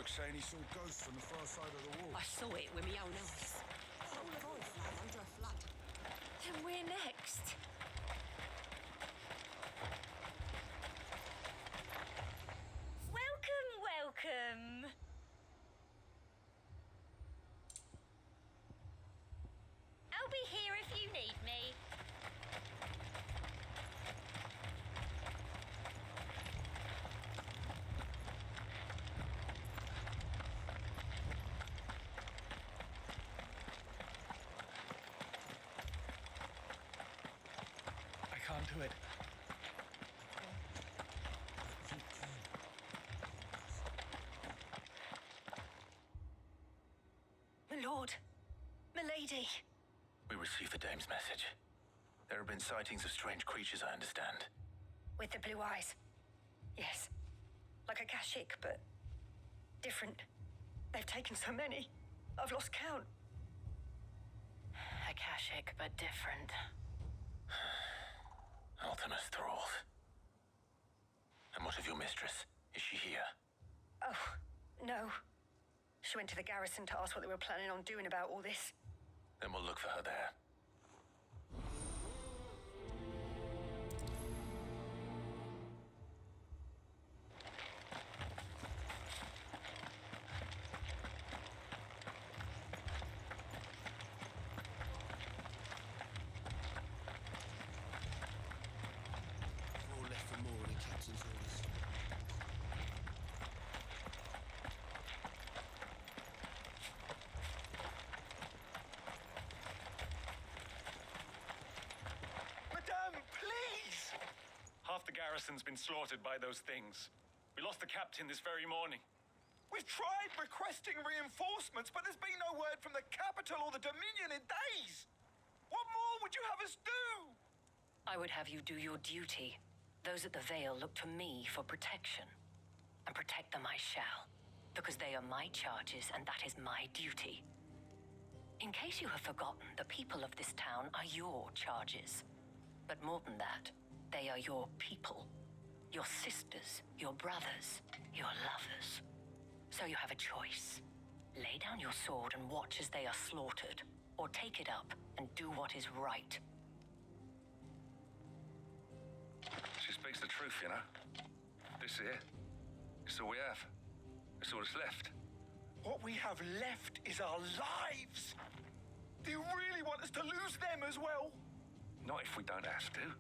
Turk saying he saw ghosts on the far side of the wall. I saw it with my own eyes. Whole of oil flag under a flood. Then we're next. Welcome. I'll be here if you need me. I can't do it. My lord, milady. We received the dame's message. There have been sightings of strange creatures, I understand. With the blue eyes. Yes. Like a Kashik, but different. They've taken so many. I've lost count. A Kashik, but different. Ultimus thralls. And what of your mistress? Is she here? Oh, no. She went to the garrison to ask what they were planning on doing about all this. Then we'll look for her there. We're all left for more of the captain's orders. Please! Half the garrison's been slaughtered by those things. We lost the captain this very morning. We've tried requesting reinforcements, but there's been no word from the capital or the Dominion in days. What more would you have us do? I would have you do your duty. Those at the Vale look to me for protection. And protect them I shall, because they are my charges and that is my duty. In case you have forgotten, the people of this town are your charges. But more than that, they are your people. Your sisters, your brothers, your lovers. So you have a choice. Lay down your sword and watch as they are slaughtered, or take it up and do what is right. She speaks the truth, you know. This here, it's all we have. It's all that's left. What we have left is our lives. Do you really want us to lose them as well? Not if we don't have to.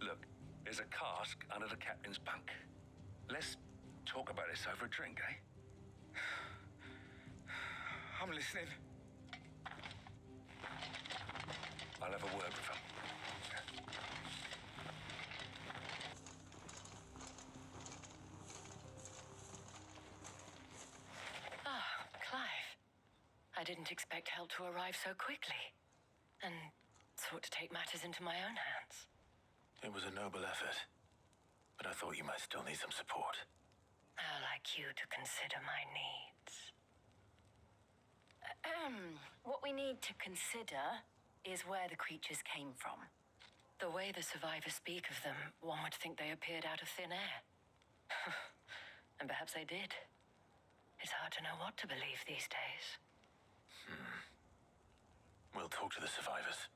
Look, there's a cask under the captain's bunk. Let's talk about this over a drink, eh? I'm listening. I'll have a word with him. Ah, Clive. I didn't expect help to arrive so quickly. And sought to take matters into my own hands. It was a noble effort, but I thought you might still need some support. I'd like you to consider my needs. What we need to consider is where the creatures came from. The way the survivors speak of them, one would think they appeared out of thin air. And perhaps they did. It's hard to know what to believe these days. We'll talk to the survivors.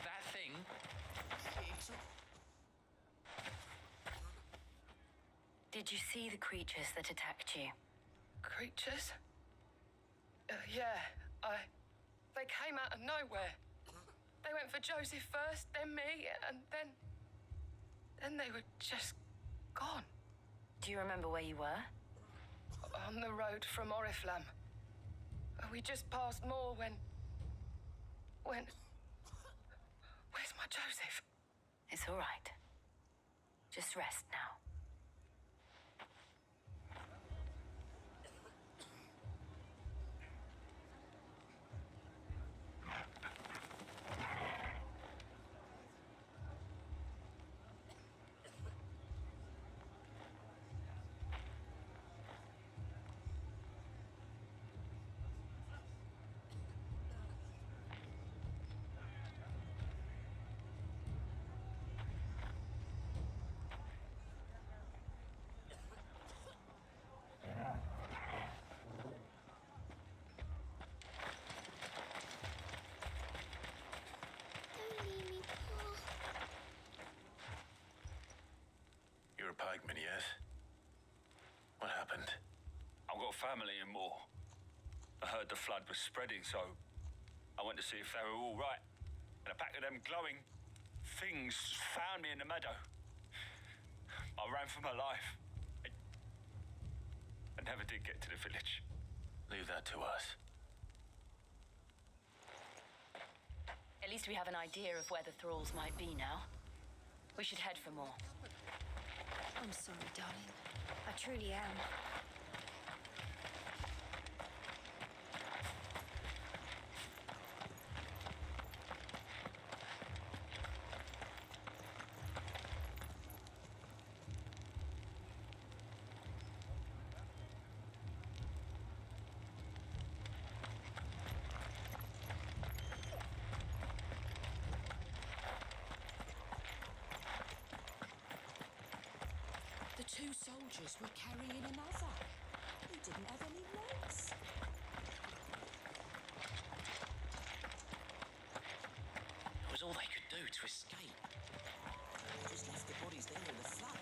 That thing. Did you see the creatures that attacked you? Creatures? Yeah, they came out of nowhere. They went for Joseph first, then me, and then they were just gone. Do you remember where you were? On the road from Oriflamme. We just passed Moor when... Where's my Joseph? It's all right. Just rest now. a pikeman, yes? What happened? I've got family in Moor. I heard the flood was spreading, so I went to see if they were all right. And a pack of them glowing things found me in the meadow. I ran for my life. I never did get to the village. Leave that to us. At least we have an idea of where the thralls might be now. We should head for more. I'm sorry, darling. I truly am. The two soldiers were carrying another. He didn't have any legs. It was all they could do to escape. Just left the bodies there in the flood.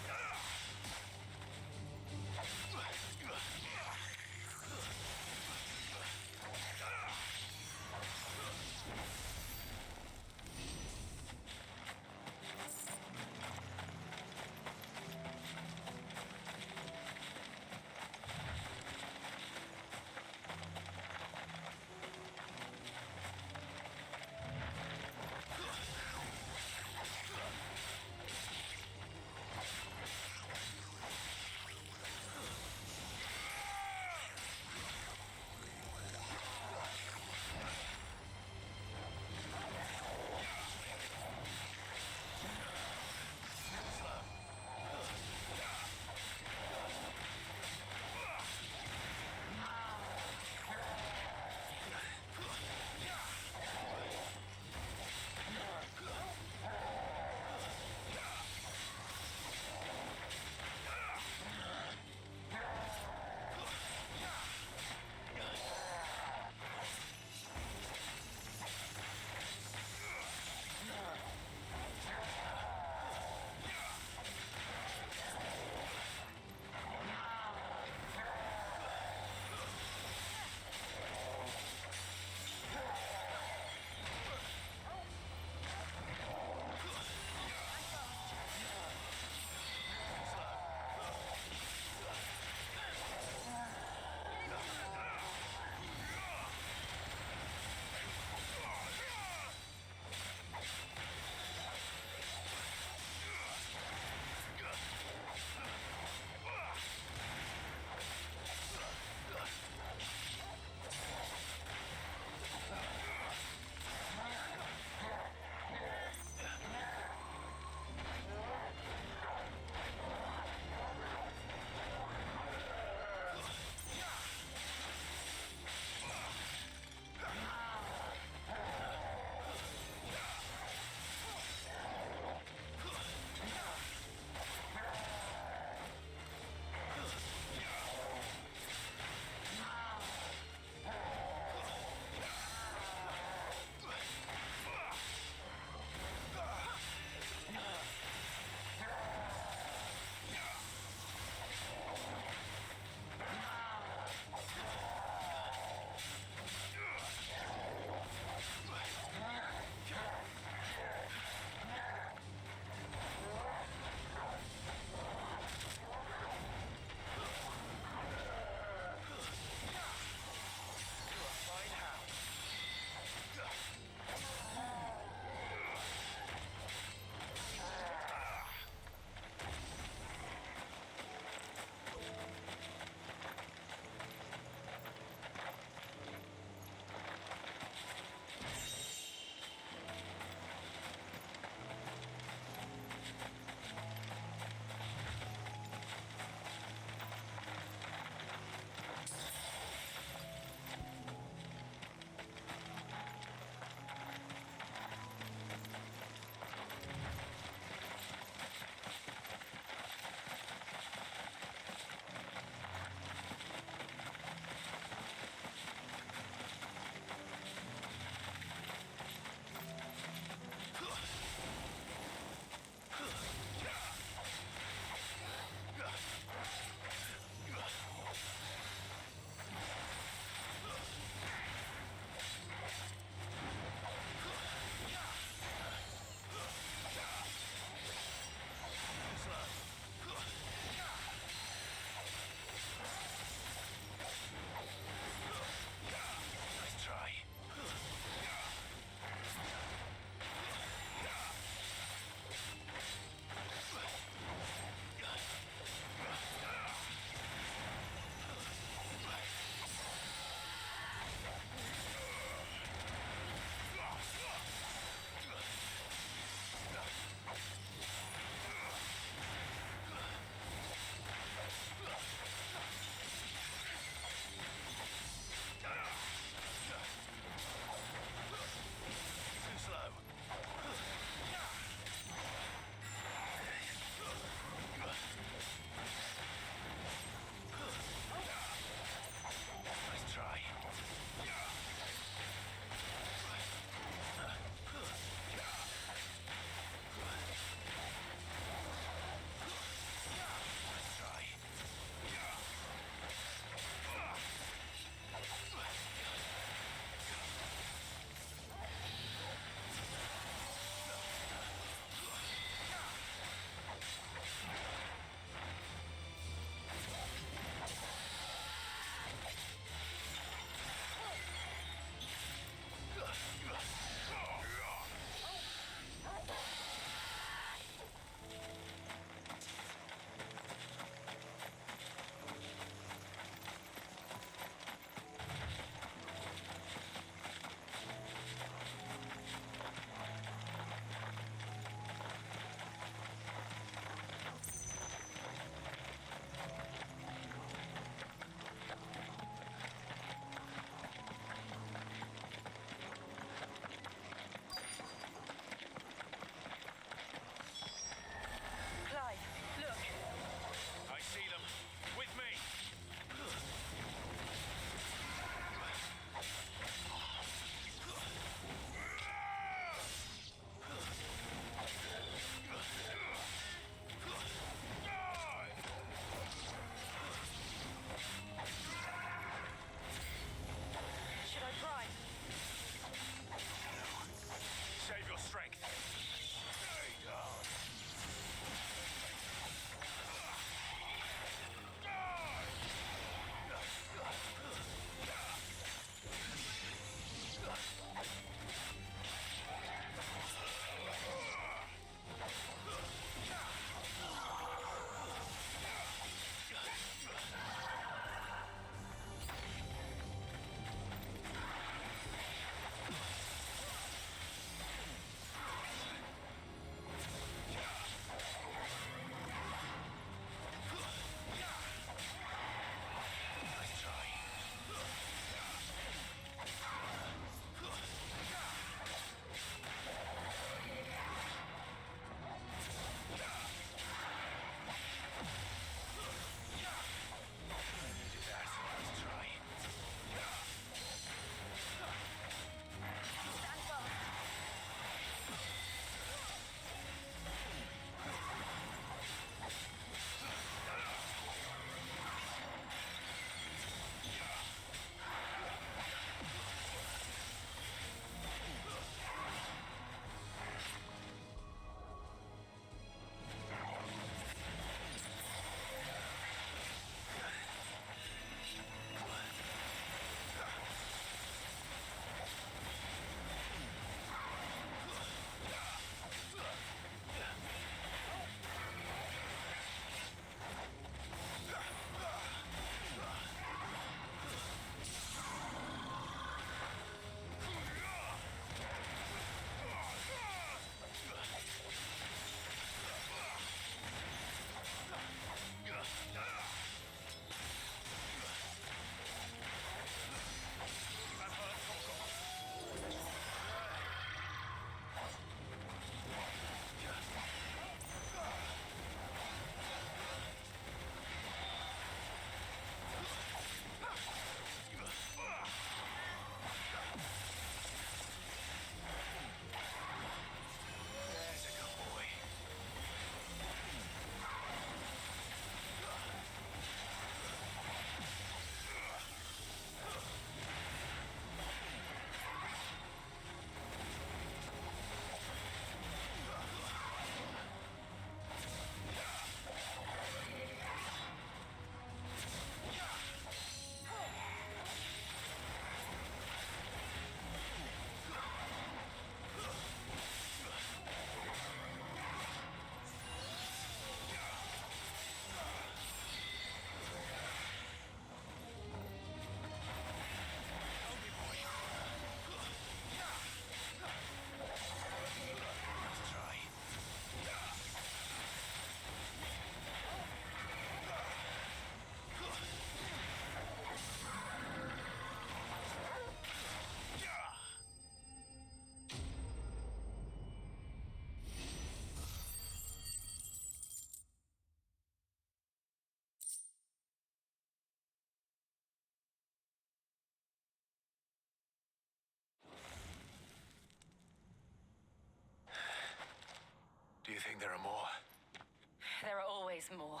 There are always more.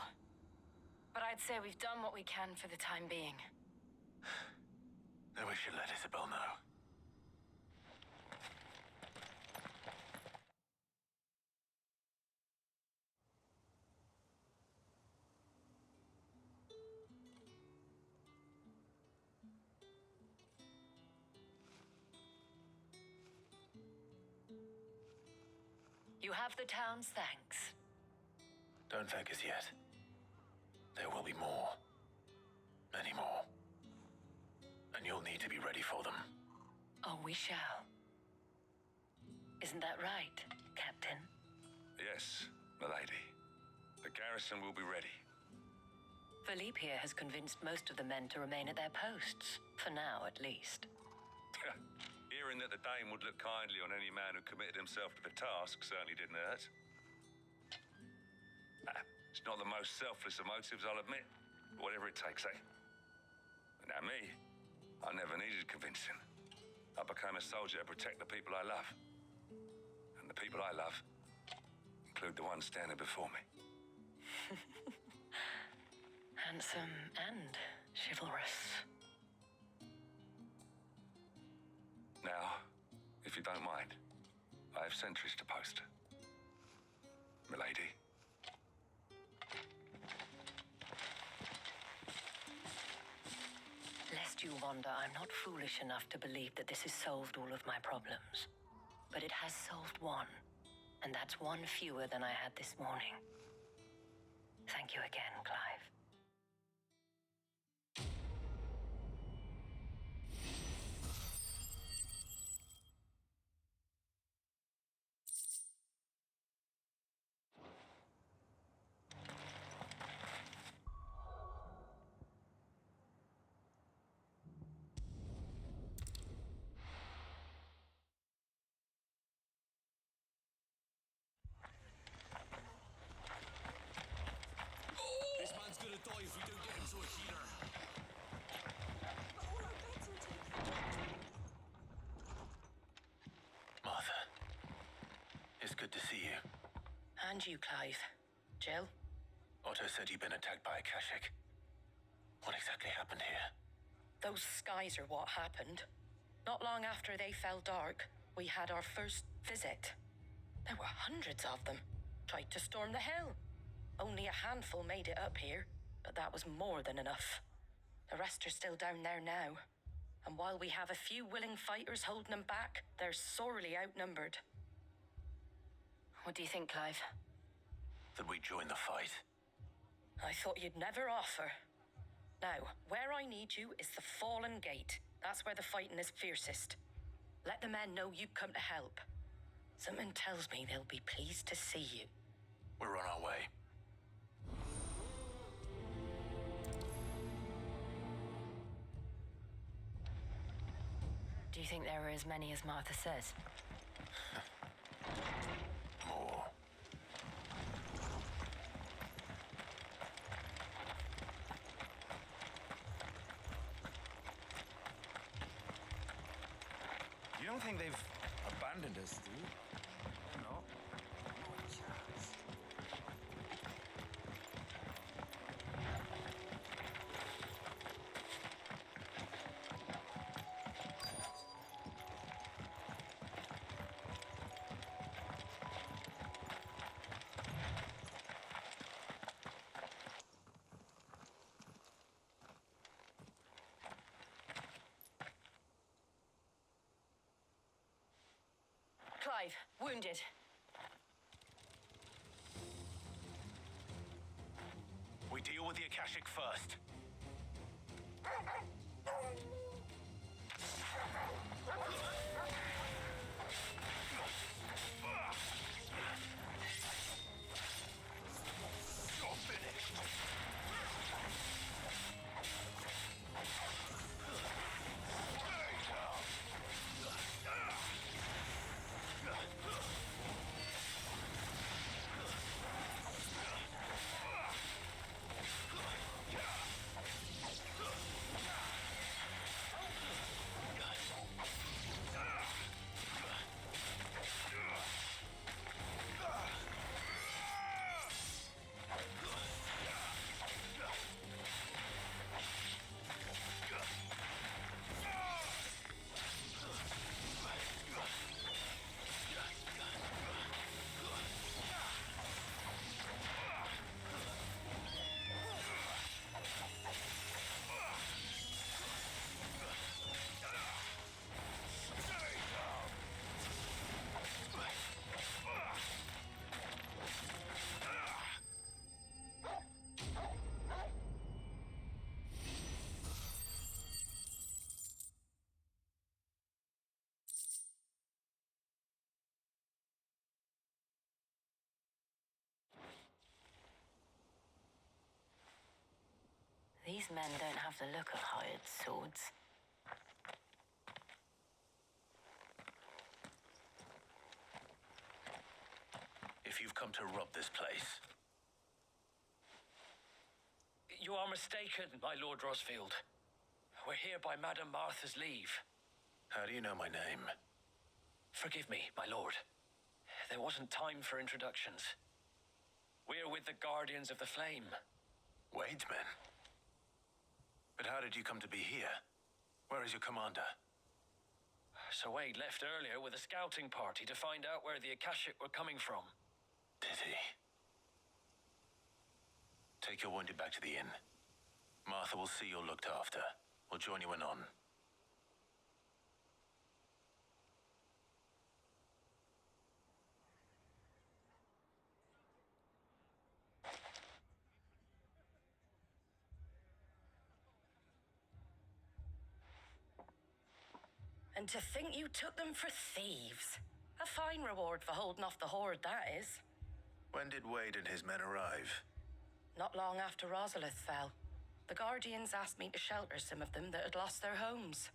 But I'd say we've done what we can for the time being. Then we should let Isabel know. You have the town's thanks. Don't thank us yet. There will be more. Many more. And you'll need to be ready for them. Oh, we shall. Isn't that right, Captain? Yes, milady. The garrison will be ready. Philippe here has convinced most of the men to remain at their posts. For now, at least. Hearing that the Dame would look kindly on any man who committed himself to the task certainly didn't hurt. It's not the most selfless of motives, I'll admit. But whatever it takes, eh? But now me, I never needed convincing. I became a soldier to protect the people I love. And the people I love include the ones standing before me. Handsome and chivalrous. Now, if you don't mind, I have sentries to post. Milady. Lest you wonder, I'm not foolish enough to believe that this has solved all of my problems. But it has solved one, and that's one fewer than I had this morning. Thank you again, Clive. This man's gonna die if we don't get him to a healer. But all our beds are taken. Martha. It's good to see you. And you, Clive. Jill? Otto said you'd been attacked by a Kashik. What exactly happened here? Those skies are what happened. Not long after they fell dark, we had our first visit. There were hundreds of them. Tried to storm the hill. Only a handful made it up here, but that was more than enough. The rest are still down there now. And while we have a few willing fighters holding them back, they're sorely outnumbered. What do you think, Clive? That we join the fight? I thought you'd never offer. Now, where I need you is the Fallen Gate. That's where the fighting is fiercest. Let the men know you've come to help. Something tells me they'll be pleased to see you. We're on our way. Do you think there are as many as Martha says? More. You don't think they've abandoned us, do you? No. Not a chance. Clive, wounded. We deal with the Akashic first. You're finished. These men don't have the look of hired swords. If you've come to rob this place, You are mistaken, my Lord Rosfield. We're here by Madame Martha's leave. how do you know my name? Forgive me, my lord. There wasn't time for introductions. We're with the Guardians of the Flame. Wade's men? But how did you come to be here? Where is your commander? Sir Wade left earlier with a scouting party to find out where the Akashic were coming from. Did he? Take your wounded back to the inn. Martha will see you're looked after. We'll join you anon. And to think you took them for thieves. A fine reward for holding off the horde, that is. When did Wade and his men arrive? Not long after Rosalith fell. The Guardians asked me to shelter some of them that had lost their homes.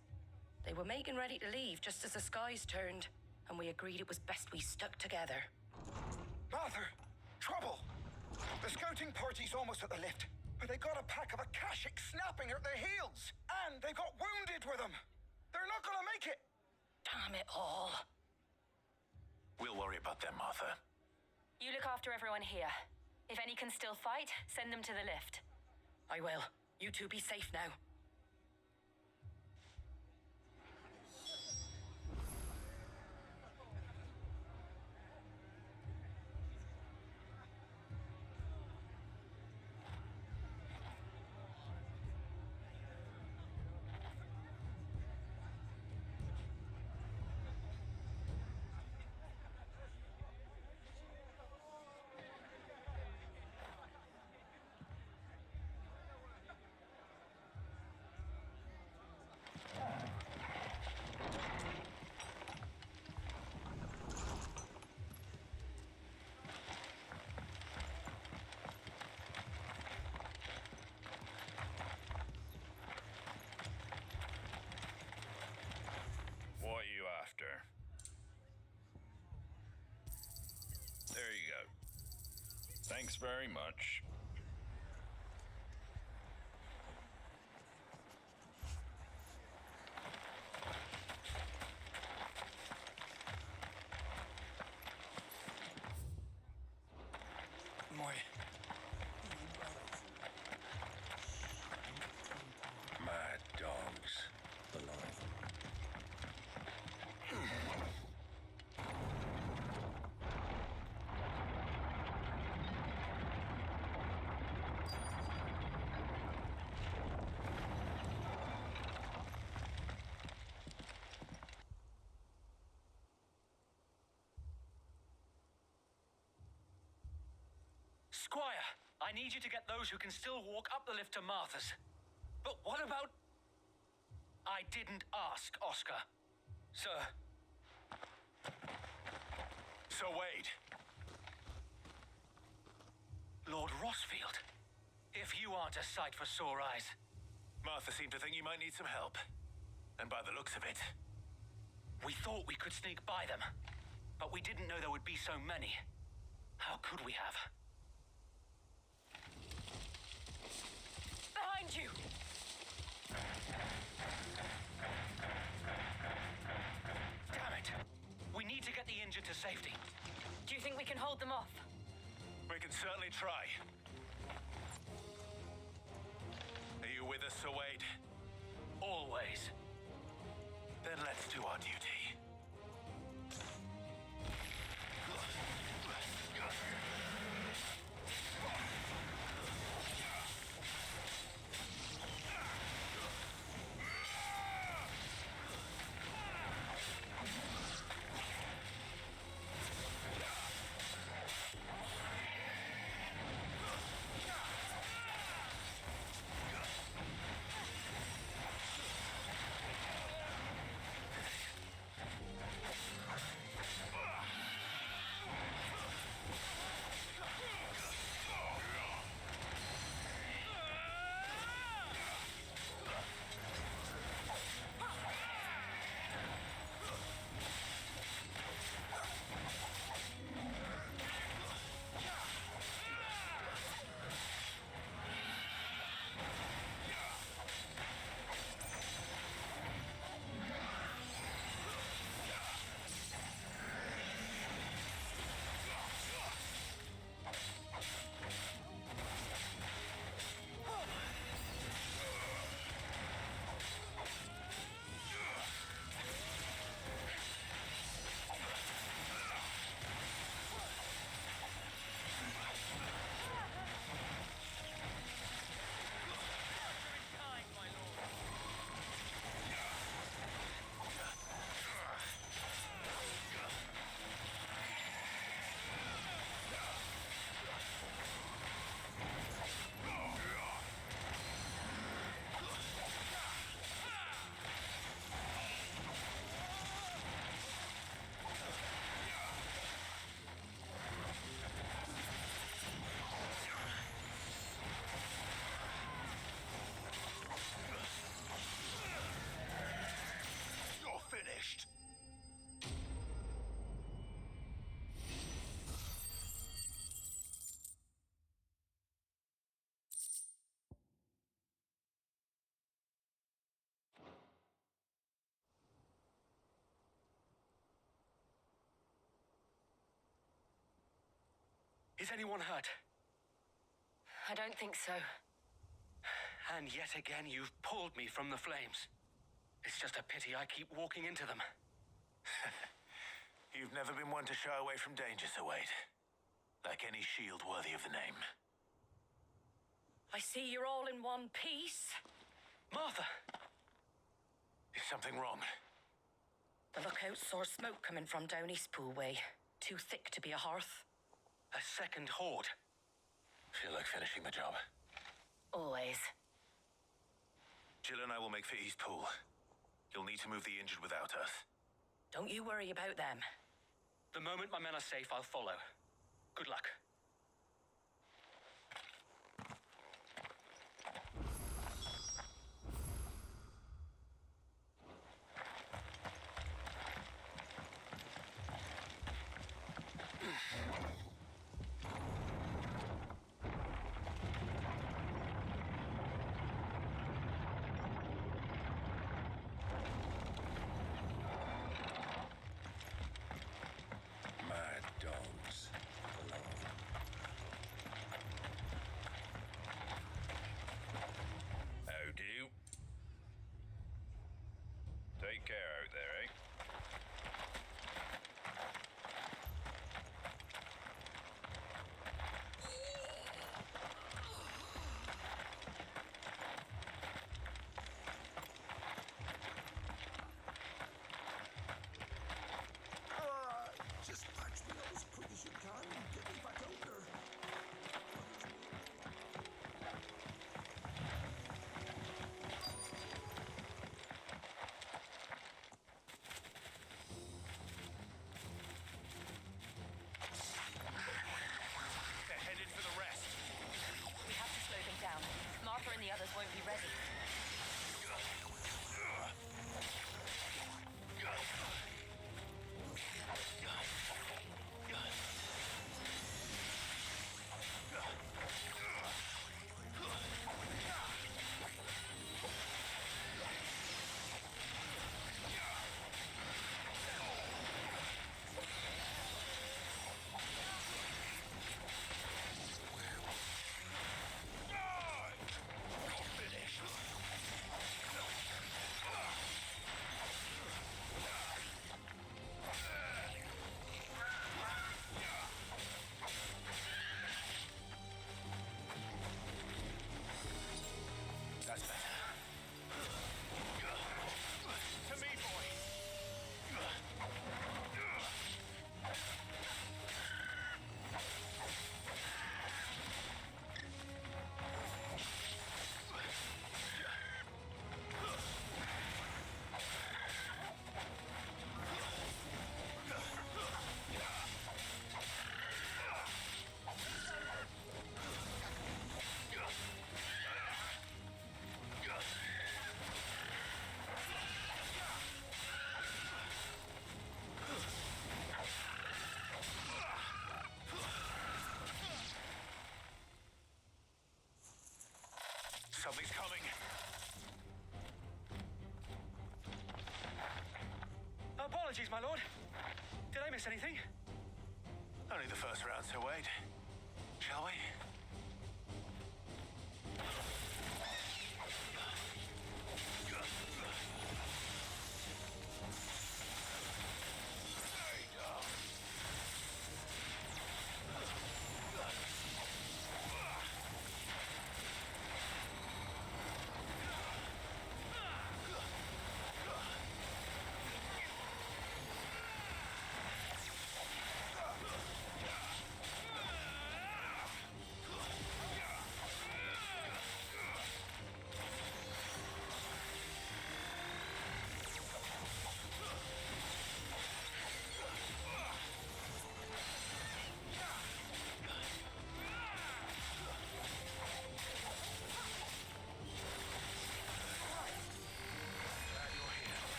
They were making ready to leave just as the skies turned, and we agreed it was best we stuck together. Martha! Trouble! The scouting party's almost at the lift, but they got a pack of Akashic snapping at their heels, and they got wounded with them. They're not gonna make it! Damn it all. We'll worry about them, Martha. You look after everyone here. If any can still fight, send them to the lift. I will. You two be safe now. What are you after? There you go. Thanks very much. My... Mad dogs. Squire, I need you to get those who can still walk up the lift to Martha's. But what about... I didn't ask, Oscar. Sir. So Wade. Lord Rosfield. If you aren't a sight for sore eyes. Martha seemed to think you might need some help. And by the looks of it, We thought we could sneak by them. But we didn't know there would be so many. How could we have? Behind you! Damn it! We need to get the injured to safety. Do you think we can hold them off? we can certainly try. Are you with us, Sir Wade? Always. Then let's do our duty. Is anyone hurt? I don't think so. And yet again, you've pulled me from the flames. It's just a pity I keep walking into them. You've never been one to shy away from danger, Sir Wade. Like any shield worthy of the name. I see you're all in one piece. Martha! Is something wrong? The lookout saw smoke coming from down Eastpool way. Too thick to be a hearth. A second horde. Feel like finishing the job. Always. Jill and I will make for Eastpool. You'll need to move the injured without us. Don't you worry about them. The moment my men are safe, I'll follow. Good luck. Mad dogs. How do? Take care out there, eh? Just patch me up as quick as you can and get me back out there. They're headed for the rest. We have to slow them down. Martha and the others won't be ready. That's better. To me, boy. Something's coming. Apologies, my lord. Did I miss anything? Only the first round, Sir Wade. Shall we?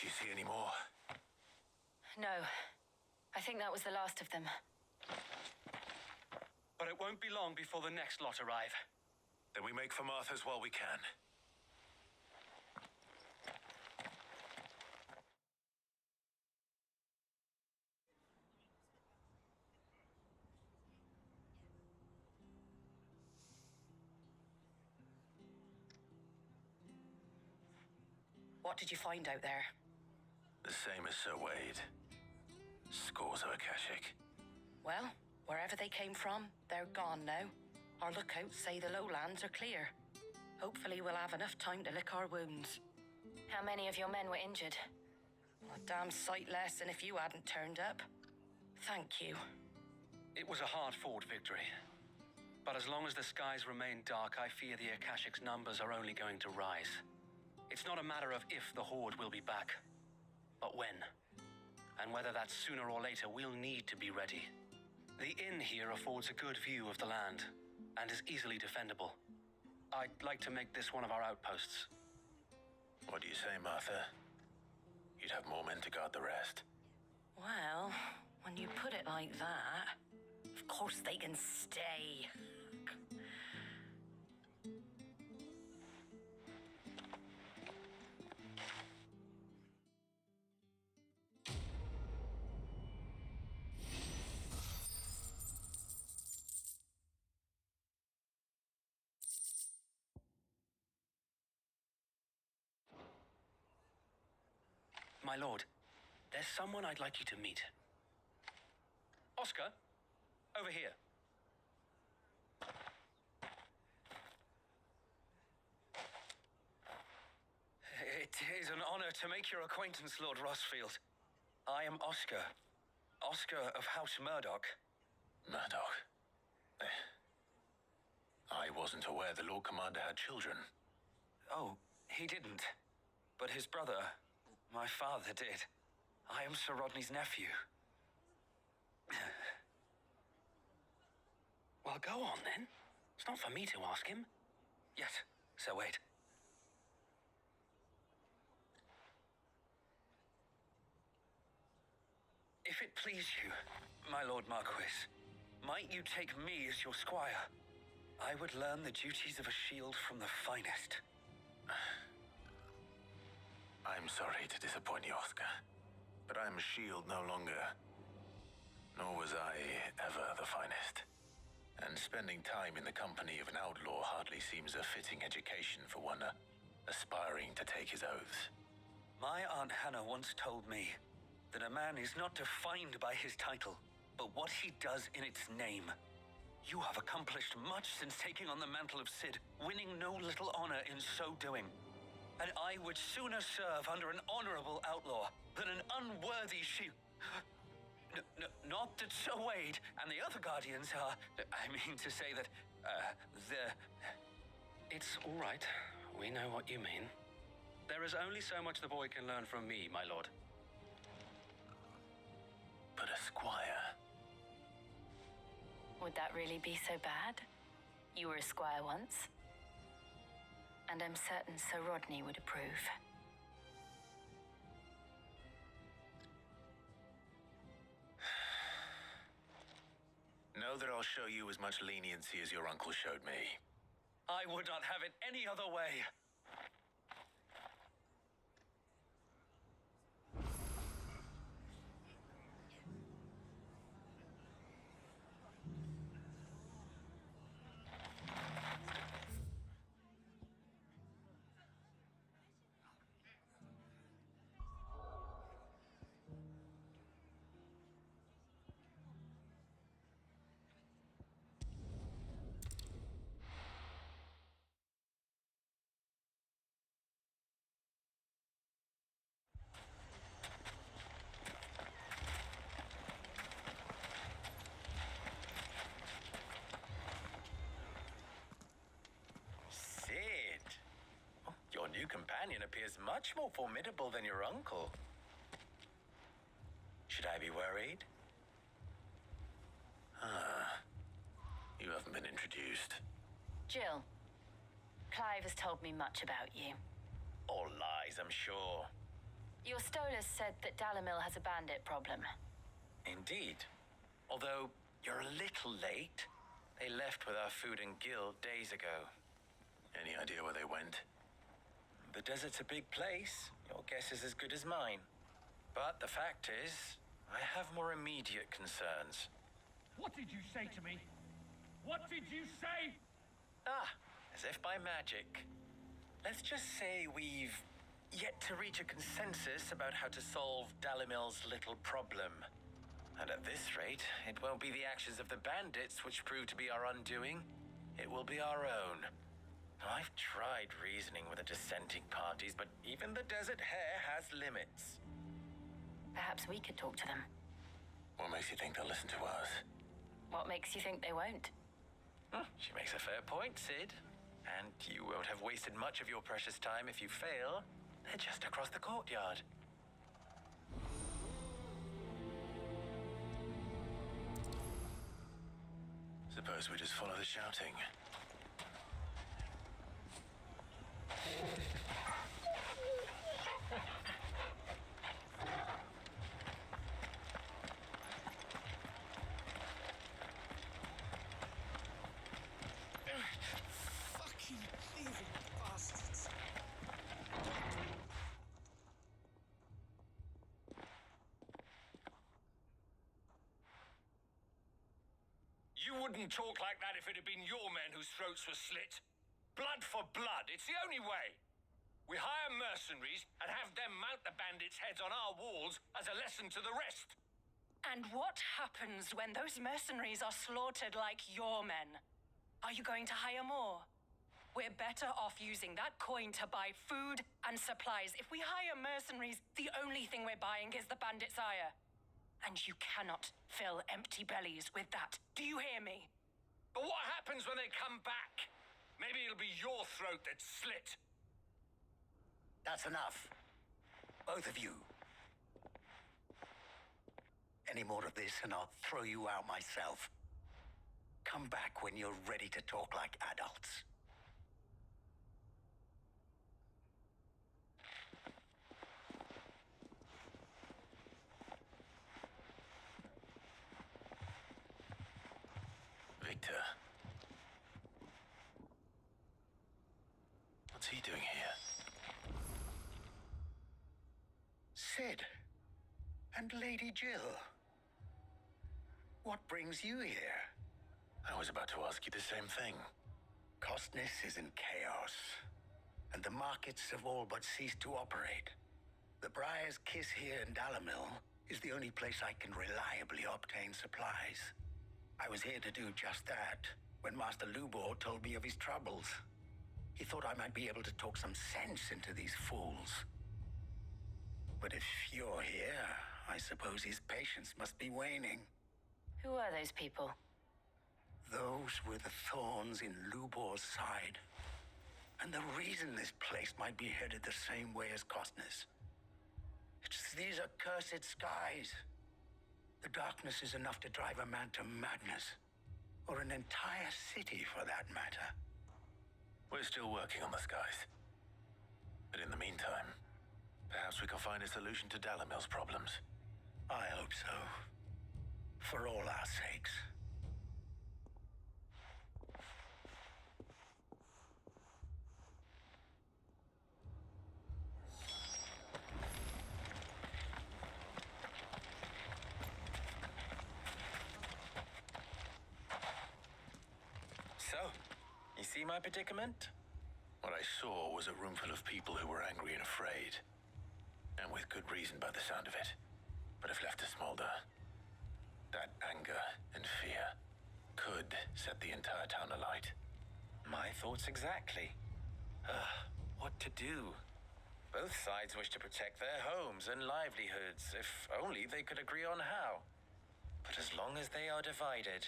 Do you see any more? No. I think that was the last of them. But it won't be long before the next lot arrive. Then we make for Martha's while we can. What did you find out there? The same as Sir Wade. Scores of Akashic. Well, wherever they came from, they're gone now. Our lookouts say the lowlands are clear. Hopefully we'll have enough time to lick our wounds. How many of your men were injured? A damn sight less than if you hadn't turned up. Thank you. It was a hard-fought victory. But as long as the skies remain dark, I fear the Akashic's numbers are only going to rise. It's not a matter of if the Horde will be back, but when. And whether that's sooner or later, we'll need to be ready. The inn here affords a good view of the land, and is easily defendable. I'd like to make this one of our outposts. What do you say, Martha? You'd have more men to guard the rest. Well, when you put it like that, of course they can stay. My lord, there's someone I'd like you to meet. Oscar, over here. It is an honor to make your acquaintance, Lord Rossfield. I am Oscar. Oscar of House Murdoch. Murdoch? I wasn't aware the Lord Commander had children. Oh, he didn't. But his brother, my father, did. I am Sir Rodney's nephew. Well, go on then. It's not for me to ask him. Yes, Sir Wade. If it please you, my Lord Marquis, might you take me as your squire? I would learn the duties of a shield from the finest. I'm sorry to disappoint you, Oscar, but I'm a shield no longer. Nor was I ever the finest. And spending time in the company of an outlaw hardly seems a fitting education for one aspiring to take his oaths. My Aunt Hannah once told me that a man is not defined by his title, but what he does in its name. You have accomplished much since taking on the mantle of Cid, winning no little honor in so doing. And I would sooner serve under an honorable outlaw than an unworthy shield. Not that Sir Wade and the other guardians are... I mean to say that, It's all right. We know what you mean. There is only so much the boy can learn from me, my lord. But a squire... Would that really be so bad? You were a squire once. And I'm certain Sir Rodney would approve. Know that I'll show you as much leniency as your uncle showed me. I would not have it any other way. Your new companion appears much more formidable than your uncle. Should I be worried? You haven't been introduced. Jill, Clive has told me much about you. All lies, I'm sure. Your Stolas said that Dalamil has a bandit problem. Indeed. Although, you're a little late. They left with our food and guild days ago. Any idea where they went? The desert's a big place. Your guess is as good as mine. But the fact is, I have more immediate concerns. What did you say to me? What did you say? Ah, as if by magic. Let's just say we've yet to reach a consensus about how to solve Dalimil's little problem. And at this rate, it won't be the actions of the bandits which prove to be our undoing. It will be our own. I've tried reasoning with the dissenting parties, but even the Desert Hare has limits. Perhaps we could talk to them. What makes you think they'll listen to us? What makes you think they won't? She makes a fair point, Sid. And you won't have wasted much of your precious time if you fail. They're just across the courtyard. Suppose we just follow the shouting. Fucking thieving bastards. You wouldn't talk like that if it had been your men whose throats were slit. Blood for blood, it's the only way. We hire mercenaries and have them mount the bandits' heads on our walls as a lesson to the rest. And what happens when those mercenaries are slaughtered like your men? Are you going to hire more? We're better off using that coin to buy food and supplies. If we hire mercenaries, the only thing we're buying is the bandits' ire. And you cannot fill empty bellies with that. Do you hear me? But what happens when they come back? Maybe it'll be your throat that's slit. That's enough. Both of you. Any more of this and I'll throw you out myself. Come back when you're ready to talk like adults. Victor. What's he doing here? Sid. And Lady Jill. What brings you here? I was about to ask you the same thing. Costness is in chaos, and the markets have all but ceased to operate. The Briar's Kiss here in Dalamil is the only place I can reliably obtain supplies. I was here to do just that when Master Lubor told me of his troubles. He thought I might be able to talk some sense into these fools. But if you're here, I suppose his patience must be waning. Who are those people? Those were the thorns in Lubor's side. And the reason this place might be headed the same way as Costness. It's these accursed skies. The darkness is enough to drive a man to madness. Or an entire city, for that matter. We're still working on the skies. But in the meantime, perhaps we can find a solution to Dalamil's problems. I hope so. For all our sakes. So, you see my predicament? What I saw was a room full of people who were angry and afraid. And with good reason by the sound of it. But if left to smolder, that anger and fear could set the entire town alight. My thoughts exactly. What to do? Both sides wish to protect their homes and livelihoods, if only they could agree on how. But as long as they are divided,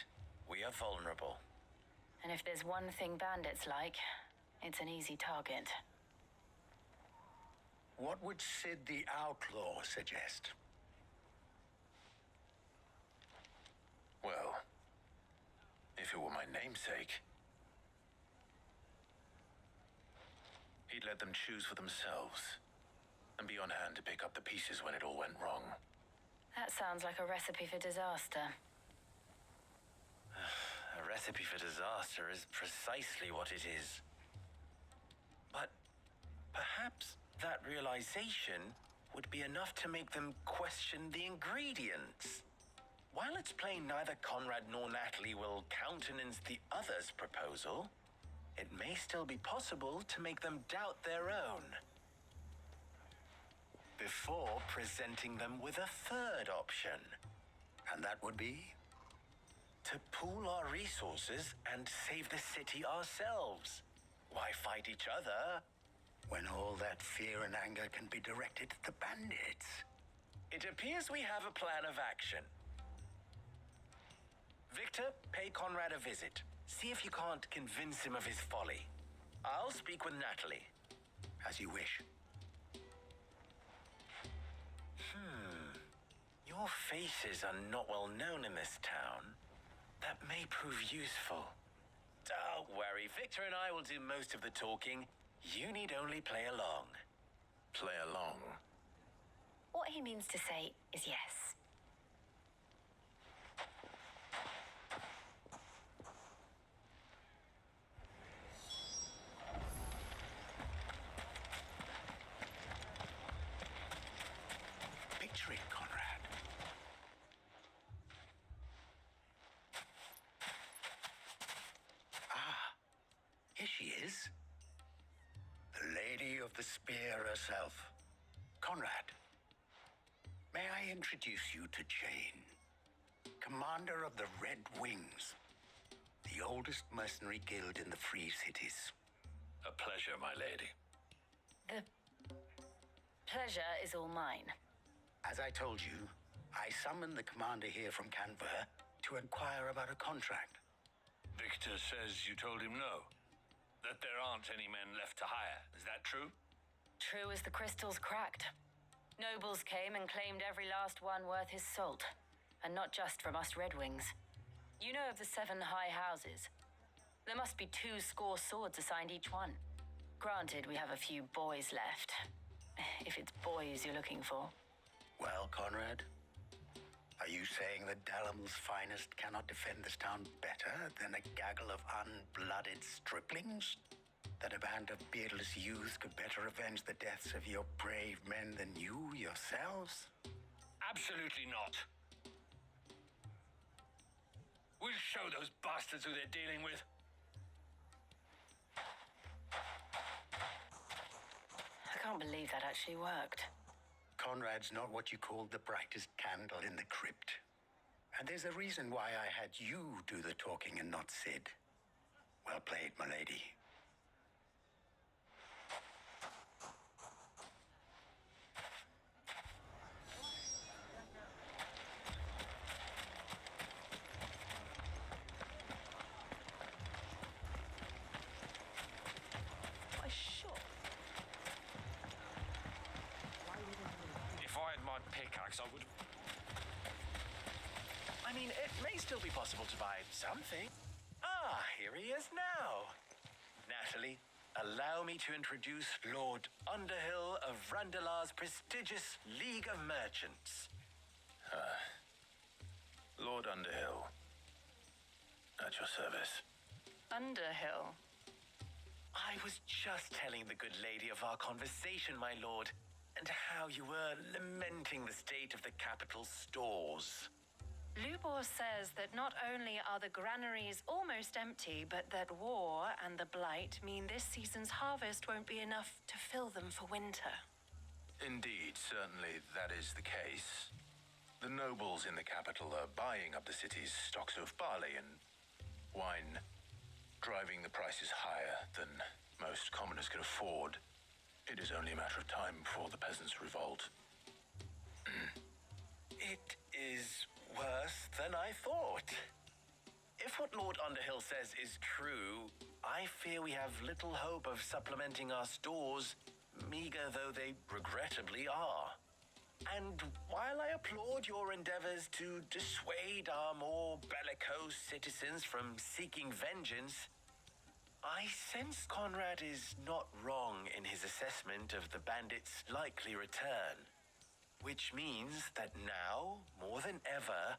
we are vulnerable. And if there's one thing bandits like, it's an easy target. What would Sid the Outlaw suggest? Well, if it were my namesake, he'd let them choose for themselves. and be on hand to pick up the pieces when it all went wrong. That sounds like a recipe for disaster. A recipe for disaster is precisely what it is. But perhaps that realization would be enough to make them question the ingredients. While it's plain neither Conrad nor Natalie will countenance the other's proposal, it may still be possible to make them doubt their own before presenting them with a third option. And that would be? To pool our resources and save the city ourselves. Why fight each other When all that fear and anger can be directed at the bandits. It appears we have a plan of action. Victor, pay Conrad a visit. See if you can't convince him of his folly. I'll speak with Natalie. As you wish. Your faces are not well known in this town. That may prove useful. Don't worry, Victor and I will do most of the talking. You need only play along. Play along? What he means to say is yes. Picture it, Conrad. Here she is. The Lady of the Spear herself. Conrad, may I introduce you to Jane, commander of the Red Wings, the oldest mercenary guild in the Free Cities. A pleasure, my lady. The pleasure is all mine. As I told you, I summoned the commander here from Canberra to inquire about a contract. Victor says you told him no. That there aren't any men left to hire. Is that true? True as the crystals cracked. Nobles came and claimed every last one worth his salt. And not just from us Red Wings. You know of the 7 high houses. There must be 2 swords assigned each one. Granted, we have a few boys left. If it's boys you're looking for. Well, Conrad, are you saying that Dalam's finest cannot defend this town better than a gaggle of unblooded striplings? That a band of beardless youths could better avenge the deaths of your brave men than you yourselves? Absolutely not. We'll show those bastards who they're dealing with. I can't believe that actually worked. Conrad's not what you called the brightest candle in the crypt. And there's a reason why I had you do the talking and not Sid. Well played, my lady. If I had my pickaxe, I would... I mean, it may still be possible to buy something. Ah, here he is now. Natalie, allow me to introduce Lord Underhill of Randalar's prestigious League of Merchants. Lord Underhill. At your service. Underhill? I was just telling the good lady of our conversation, my lord, and how you were lamenting the state of the capital's stores. Lubor says that not only are the granaries almost empty, but that war and the blight mean this season's harvest won't be enough to fill them for winter. Indeed, certainly that is the case. The nobles in the capital are buying up the city's stocks of barley and wine, driving the prices higher than most commoners can afford. It is only a matter of time before the peasants revolt. It is worse than I thought. If what Lord Underhill says is true, I fear we have little hope of supplementing our stores, meager though they regrettably are. And while I applaud your endeavors to dissuade our more bellicose citizens from seeking vengeance, I sense Conrad is not wrong in his assessment of the bandits' likely return. Which means that now, more than ever,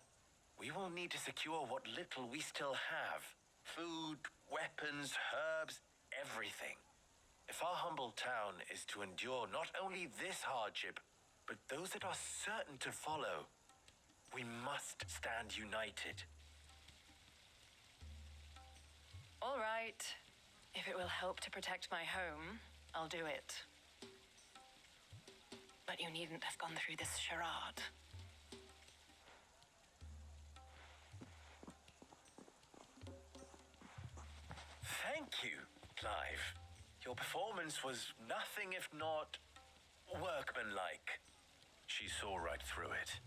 we will need to secure what little we still have. Food, weapons, herbs, everything. If our humble town is to endure not only this hardship, but those that are certain to follow, we must stand united. All right. If it will help to protect my home, I'll do it. But you needn't have gone through this charade. Thank you, Clive. Your performance was nothing if not workmanlike. She saw right through it.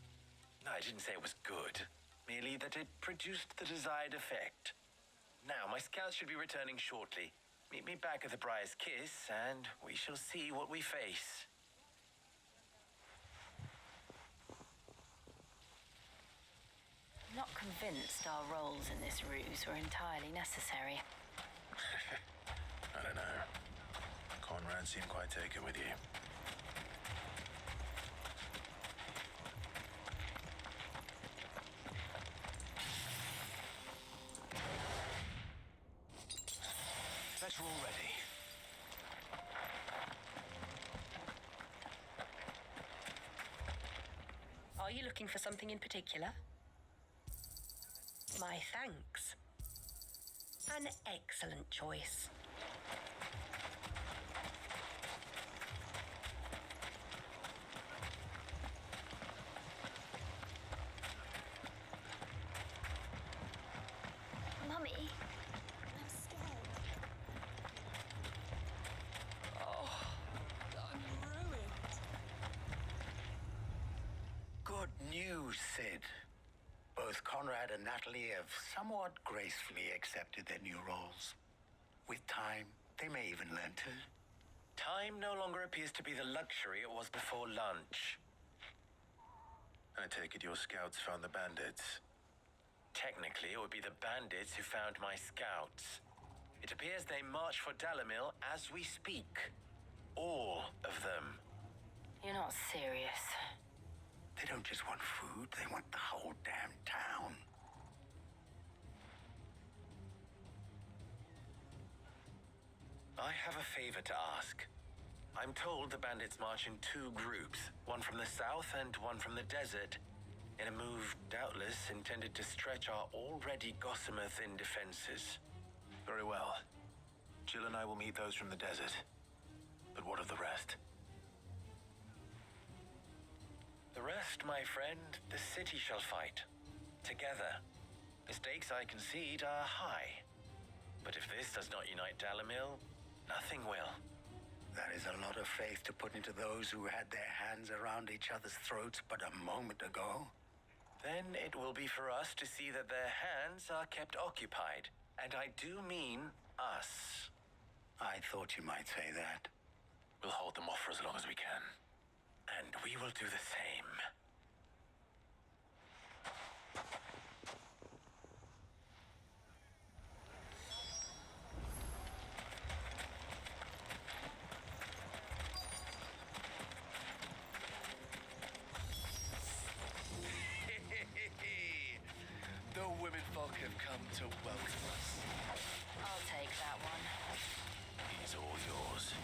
I didn't say it was good, merely that it produced the desired effect. Now, my scouts should be returning shortly. Meet me back at the Briar's Kiss, and we shall see what we face. I'm not convinced our roles in this ruse were entirely necessary. I don't know. Conrad seemed quite taken with you. Bet you're all ready. Are you looking for something in particular? My thanks. An excellent choice. Mummy, I'm scared. I'm ruined. Good news, Sid. Both Conrad and Natalie have somewhat gracefully accepted their new roles. With time, they may even learn to. Time no longer appears to be the luxury it was before lunch. I take it your scouts found the bandits. Technically, it would be the bandits who found my scouts. It appears they march for Dalamil as we speak. All of them. You're not serious. They don't just want food, they want the whole damn town. I have a favor to ask. I'm told the bandits march in two groups, one from the south and one from the desert, in a move doubtless intended to stretch our already gossamer-thin defenses. Very well. Jill and I will meet those from the desert. But what of the rest? The rest, my friend, the city shall fight. Together. The stakes I concede are high. But if this does not unite Dalamil, nothing will. That is a lot of faith to put into those who had their hands around each other's throats but a moment ago. Then it will be for us to see that their hands are kept occupied. And I do mean us. I thought you might say that. We'll hold them off for as long as we can. And we will do the same. The womenfolk have come to welcome us. I'll take that one. He's all yours.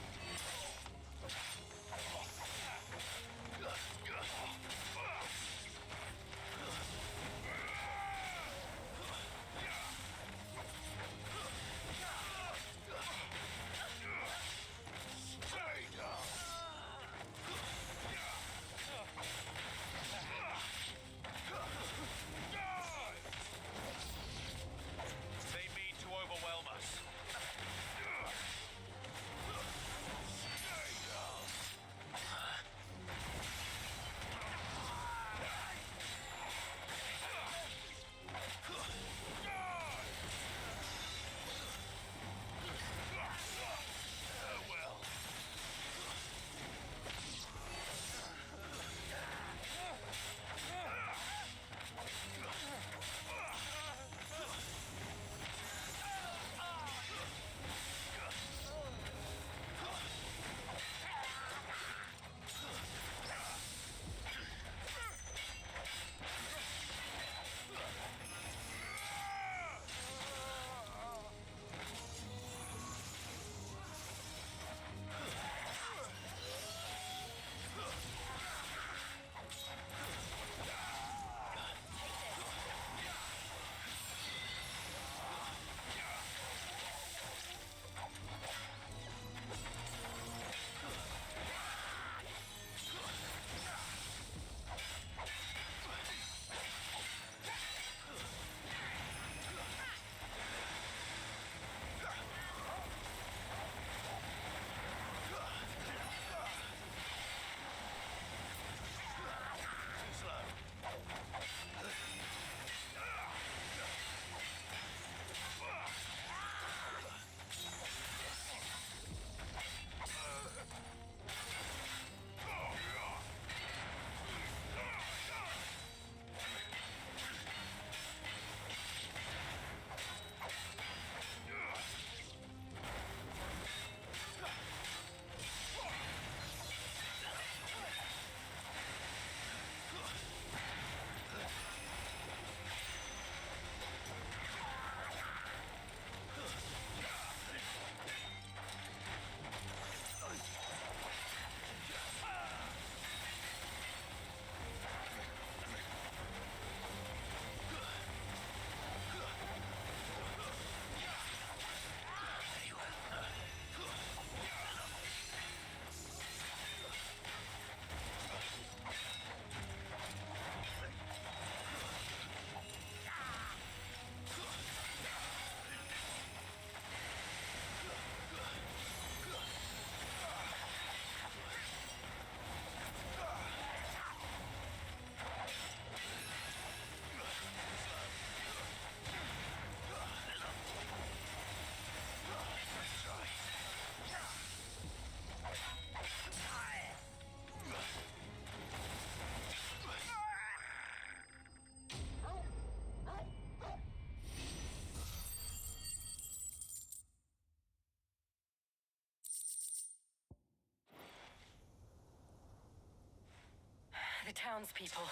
The townspeople.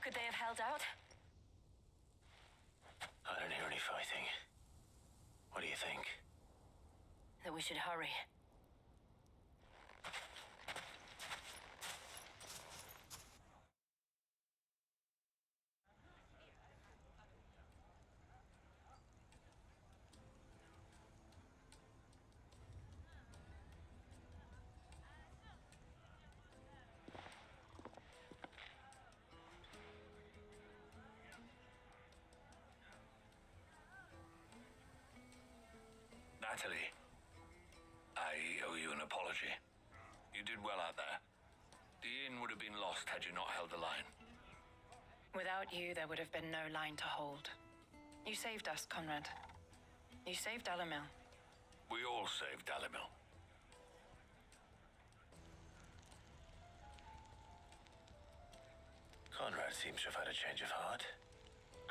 Could they have held out? I don't hear any fighting. What do you think? That we should hurry. Natalie, I owe you an apology. You did well out there. The inn would have been lost had you not held the line. Without you, there would have been no line to hold. You saved us, Conrad. You saved Alamil. We all saved Alamil. Conrad seems to have had a change of heart.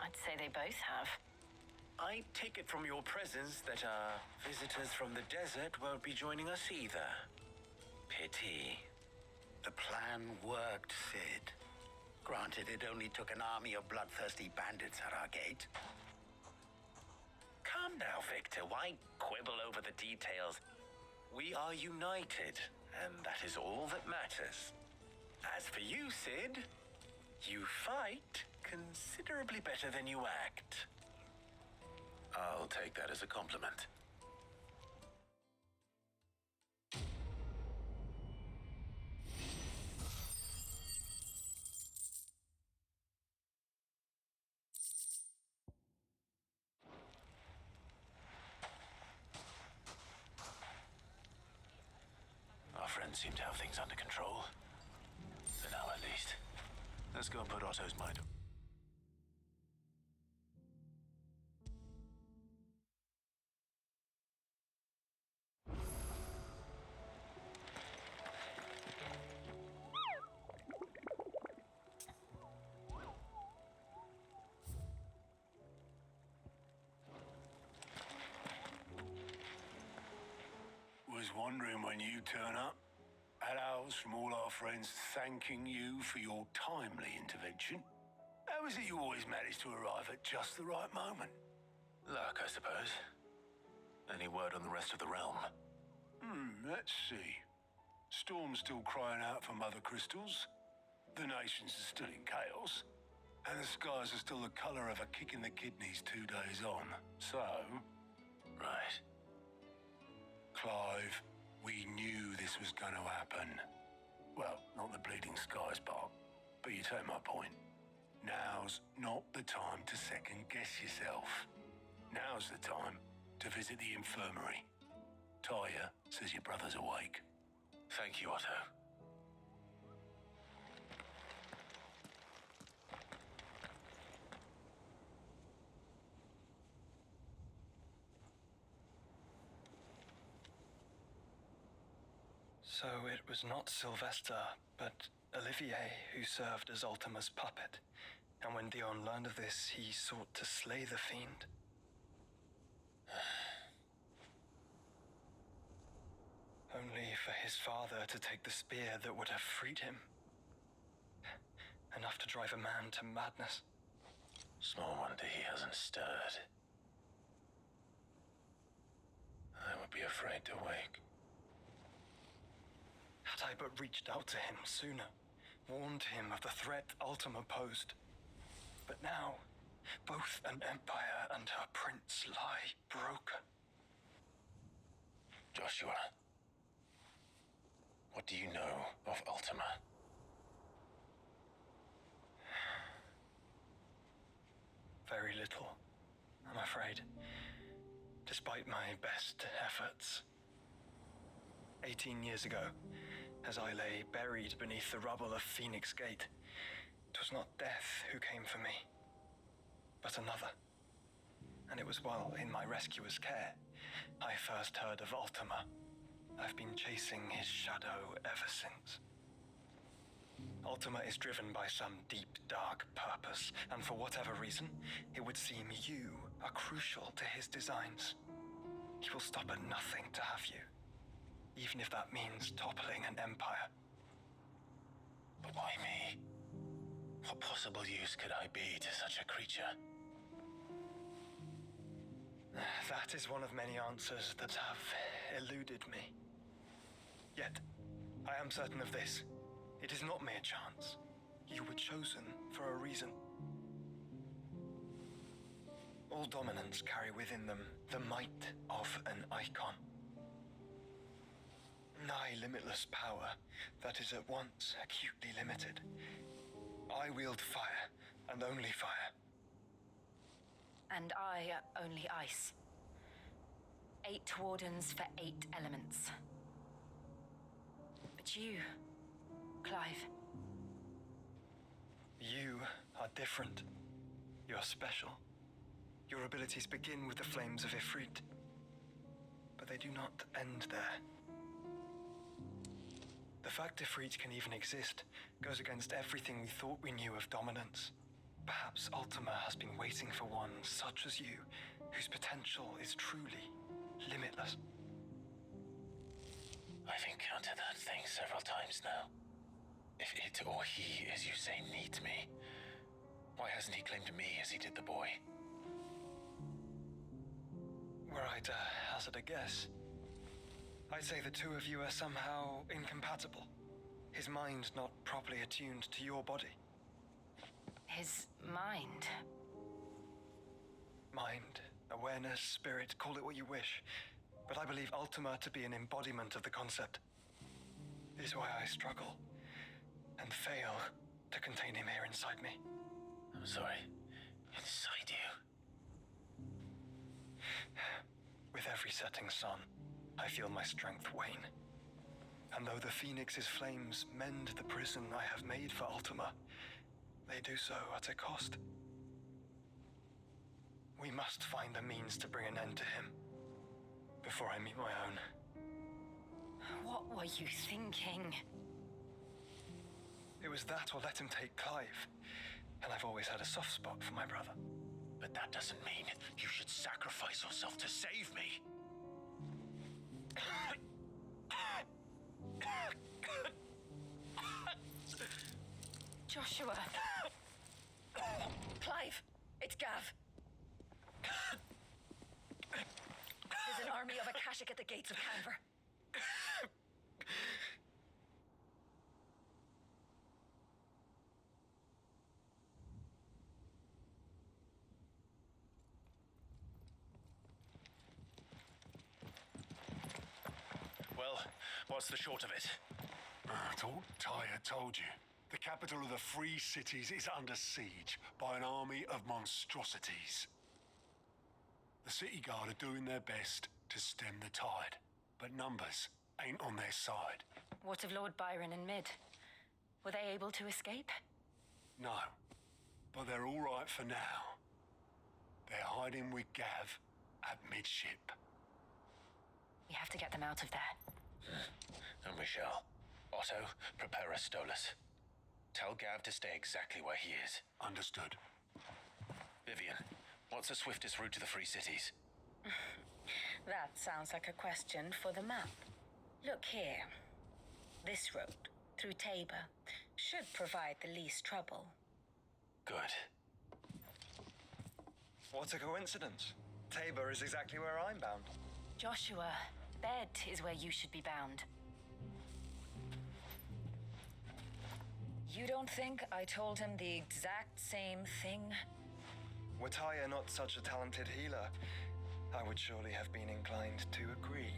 I'd say they both have. I take it from your presence that our visitors from the desert won't be joining us either. Pity. The plan worked, Sid. Granted, it only took an army of bloodthirsty bandits at our gate. Come now, Victor. Why quibble over the details? We are united, and that is all that matters. As for you, Sid, you fight considerably better than you act. I'll take that as a compliment. Our friends seem to have things under control. For now, at least. Let's go and put Otto's mind. Was wondering when you turn up. Hellos from all our friends thanking you for your timely intervention. How is it you always manage to arrive at just the right moment? Luck, I suppose. Any word on the rest of the realm? Let's see. Storm's still crying out for mother crystals. The nations are still in chaos. And the skies are still the color of a kick in the kidneys 2 days on. So... Right. Clive, we knew this was going to happen. Well, not the bleeding skies part, but you take my point. Now's not the time to second guess yourself. Now's the time to visit the infirmary. Taya says your brother's awake. Thank you, Otto. So it was not Sylvester, but Olivier who served as Ultima's puppet. And when Dion learned of this, he sought to slay the fiend. Only for his father to take the spear that would have freed him. Enough to drive a man to madness. Small wonder he hasn't stirred. I would be afraid to wake. Had I but reached out to him sooner, warned him of the threat Ultima posed. But now, both an empire and her prince lie broken. Joshua, what do you know of Ultima? Very little, I'm afraid. Despite my best efforts. 18 years ago, as I lay buried beneath the rubble of Phoenix Gate, it was not death who came for me, but another. And it was while in my rescuer's care, I first heard of Ultima. I've been chasing his shadow ever since. Ultima is driven by some deep, dark purpose, and for whatever reason, it would seem you are crucial to his designs. He will stop at nothing to have you, even if that means toppling an empire. But why me? What possible use could I be to such a creature? That is one of many answers that have eluded me. Yet, I am certain of this. It is not mere chance. You were chosen for a reason. All dominants carry within them the might of an icon. Nigh limitless power that is at once acutely limited. I wield fire, and only fire. And I only ice. 8 wardens for 8 elements. But you, Clive. You are different. You're special. Your abilities begin with the flames of Ifrit. But they do not end there. The fact Ifrit can even exist goes against everything we thought we knew of dominance. Perhaps Ultima has been waiting for one such as you, whose potential is truly limitless. I've encountered that thing several times now. If it or he, as you say, needs me, why hasn't he claimed me as he did the boy? Were I to hazard a guess, I'd say the two of you are somehow incompatible. His mind not properly attuned to your body. His mind? Mind, awareness, spirit, call it what you wish. But I believe Ultima to be an embodiment of the concept. This is why I struggle and fail to contain him here inside me. I'm sorry. Inside you? With every setting sun, I feel my strength wane. And though the Phoenix's flames mend the prison I have made for Ultima, they do so at a cost. We must find a means to bring an end to him before I meet my own. What were you thinking? It was that or let him take Clive. And I've always had a soft spot for my brother. But that doesn't mean you should sacrifice yourself to save me. Joshua. Clive, it's Gav. There's an army of Akashic at the gates of Canver. Well, what's the short of it? I thought Ty had told you. The capital of the Free Cities is under siege by an army of monstrosities. The city guard are doing their best to stem the tide, but numbers ain't on their side. What of Lord Byron and Mid? Were they able to escape? No, but they're all right for now. They're hiding with Gav at midship. We have to get them out of there. And we shall. Otto, prepare a Stolas. Tell Gav to stay exactly where he is. Understood. Vivian, what's the swiftest route to the Free Cities? That sounds like a question for the map. Look here. This road, through Tabor, should provide the least trouble. Good. What a coincidence. Tabor is exactly where I'm bound. Joshua, bed is where you should be bound. You don't think I told him the exact same thing? Were Taya not such a talented healer, I would surely have been inclined to agree.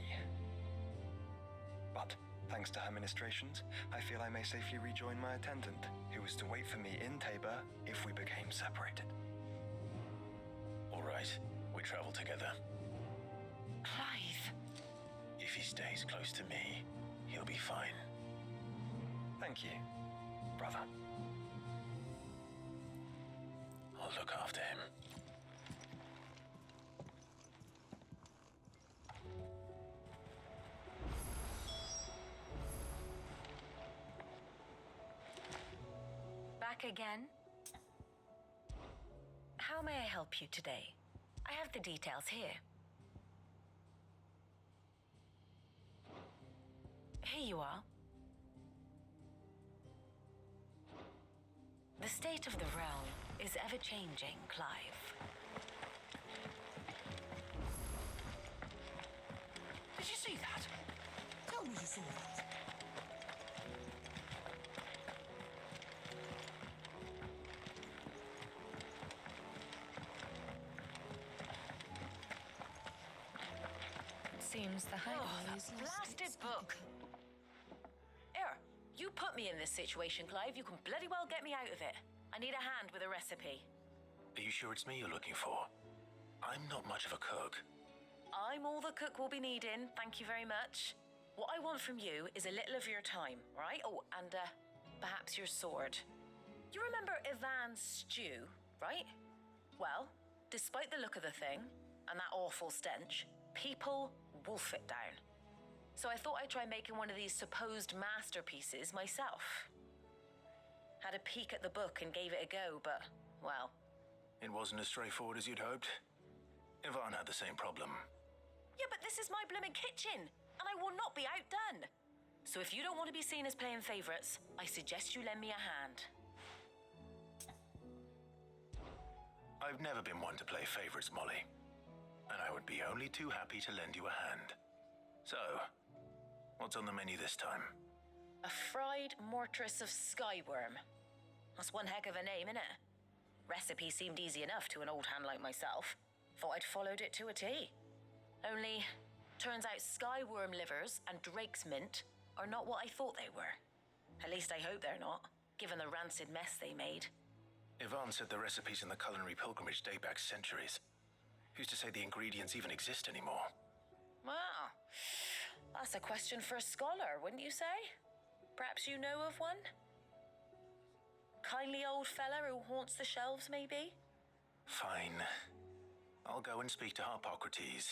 But, thanks to her ministrations, I feel I may safely rejoin my attendant, who was to wait for me in Tabor if we became separated. All right, we travel together. Clive! If he stays close to me, he'll be fine. Thank you, brother. I'll look after him. Back again? How may I help you today? I have the details here. Here you are. The state of the realm is ever-changing, Clive. Did you see that? Tell me you saw that. Seems the hideaway Oh, is that lost blasted its book. Here, you put me in this situation, Clive. You can bloody well get me out of it. I need a hand with a recipe. Are you sure it's me you're looking for? I'm not much of a cook. I'm all the cook will be needing, thank you very much. What I want from you is a little of your time, right? Oh, and perhaps your sword. You remember Ivan's stew, right? Well, despite the look of the thing, and that awful stench, people wolf it down. So I thought I'd try making one of these supposed masterpieces myself. Had a peek at the book and gave it a go, but, well... It wasn't as straightforward as you'd hoped. Ivan had the same problem. Yeah, but this is my blooming kitchen, and I will not be outdone. So if you don't want to be seen as playing favorites, I suggest you lend me a hand. I've never been one to play favorites, Molly. And I would be only too happy to lend you a hand. So, what's on the menu this time? A fried mortress of skyworm. That's one heck of a name, innit? Recipe seemed easy enough to an old hand like myself. Thought I'd followed it to a T. Only, turns out skyworm livers and drake's mint are not what I thought they were. At least I hope they're not, given the rancid mess they made. Ivan said the recipes in the culinary pilgrimage date back centuries. Who's to say the ingredients even exist anymore? Well, that's a question for a scholar, wouldn't you say? Perhaps you know of one? Kindly old fella who haunts the shelves, maybe? Fine. I'll go and speak to Harpocrates.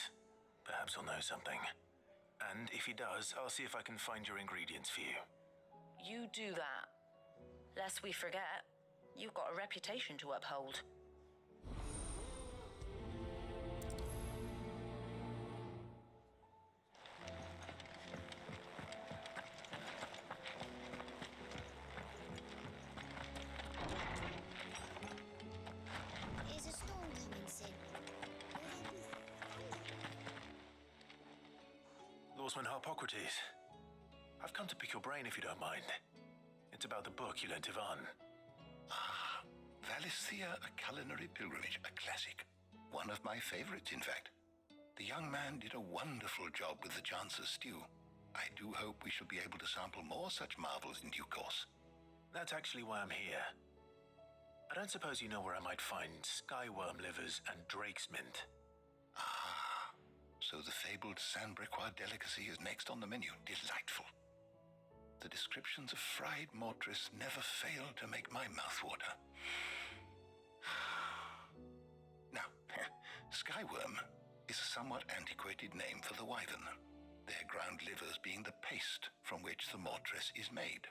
Perhaps he'll know something. And if he does, I'll see if I can find your ingredients for you. You do that. Lest we forget, you've got a reputation to uphold. Is a storm coming, Sid? Lawsman Harpocrates. I've come to pick your brain if you don't mind. It's about the book you lent Ivan. Ah, Valisthea, a culinary pilgrimage, a classic. One of my favorites, in fact. The young man did a wonderful job with the Chance's stew. I do hope we shall be able to sample more such marvels in due course. That's actually why I'm here. I don't suppose you know where I might find skyworm livers and drake's mint. Ah, so the fabled Saint-Brecois delicacy is next on the menu. Delightful. The descriptions of fried mortress never fail to make my mouth water. Now, skyworm is a somewhat antiquated name for the wyvern, their ground livers being the paste from which the mortress is made.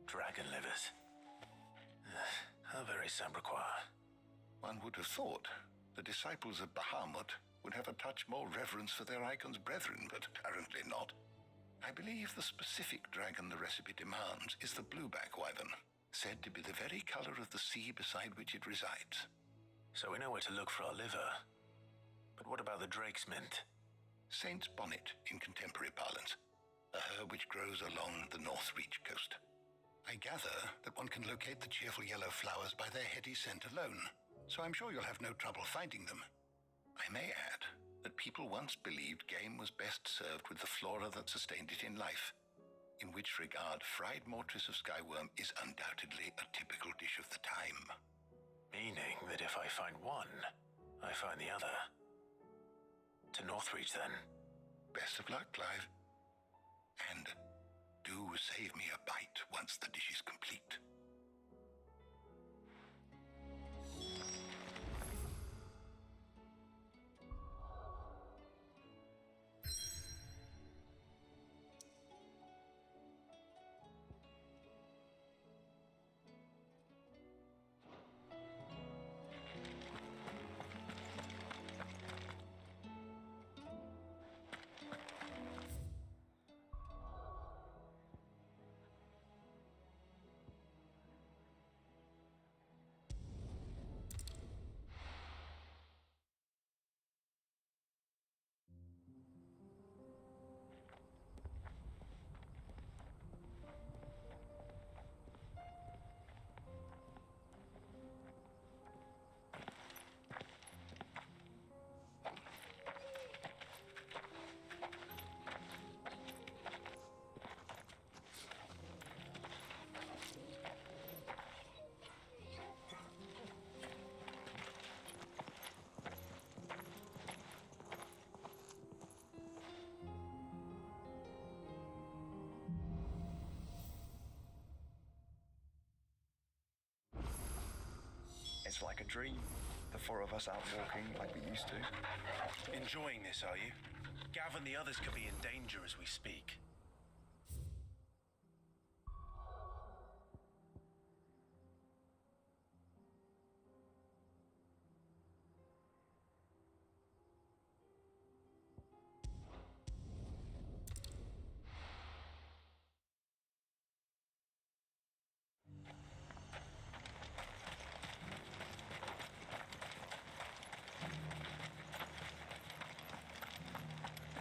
Dragon livers. How very Saint-Brecois. One would have thought the disciples of Bahamut would have a touch more reverence for their icon's brethren, but apparently not. I believe the specific dragon the recipe demands is the blueback wyvern, said to be the very color of the sea beside which it resides. So we know where to look for our liver. But what about the drake's mint? Saint's bonnet in contemporary parlance, a herb which grows along the North Reach coast. I gather that one can locate the cheerful yellow flowers by their heady scent alone, so I'm sure you'll have no trouble finding them. I may add that people once believed game was best served with the flora that sustained it in life, in which regard fried mortress of skyworm is undoubtedly a typical dish of the time. Meaning that if I find one, I find the other. To Northreach, then. Best of luck, Clive. And do save me a bite once the dish is complete. dream. The four of us out walking like we used to. Enjoying this, are you? Gav and the others could be in danger as we speak.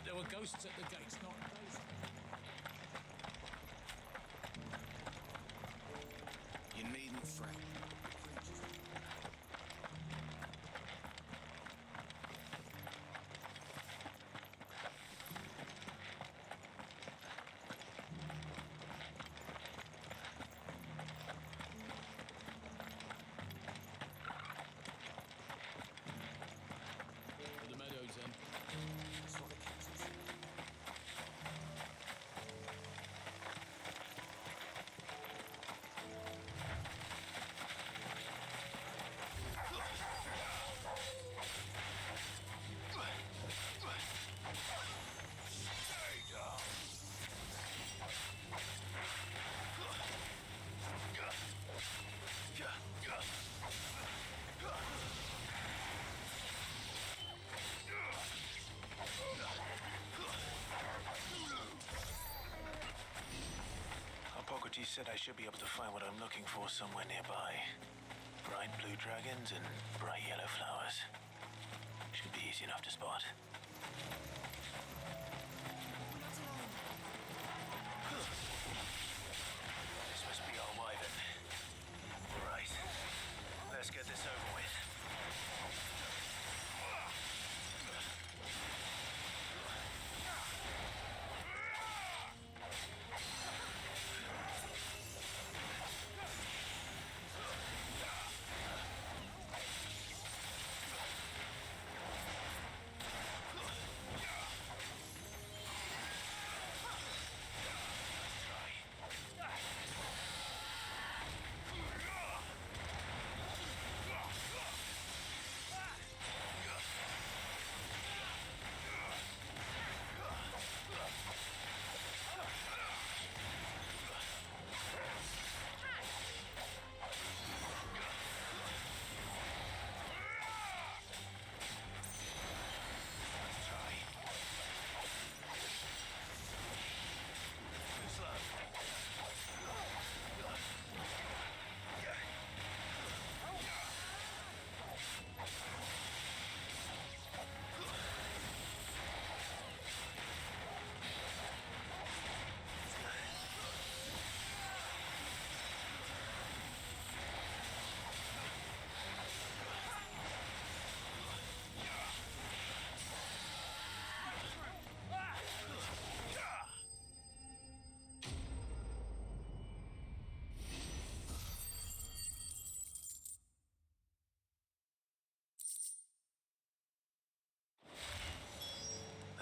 There were ghosts at the gates, not those. You needn't fret. The meadows end. That's what the captain said. Hippocrates said I should be able to find what I'm looking for somewhere nearby. Bright blue dragons and bright yellow flowers. Should be easy enough to spot. This must be our wyvern. Right. Let's get this over with.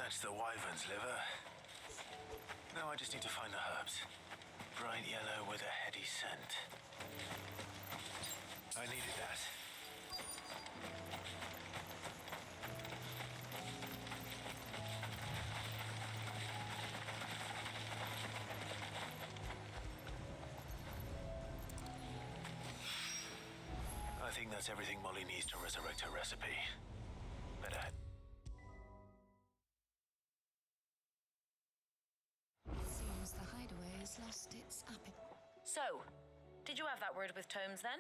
That's the wyvern's liver. Now I just need to find the herbs. Bright yellow with a heady scent. I needed that. I think that's everything Molly needs to resurrect her recipe. Better head. Seems the hideaway has lost its appetite. So, did you have that word with Tomes then?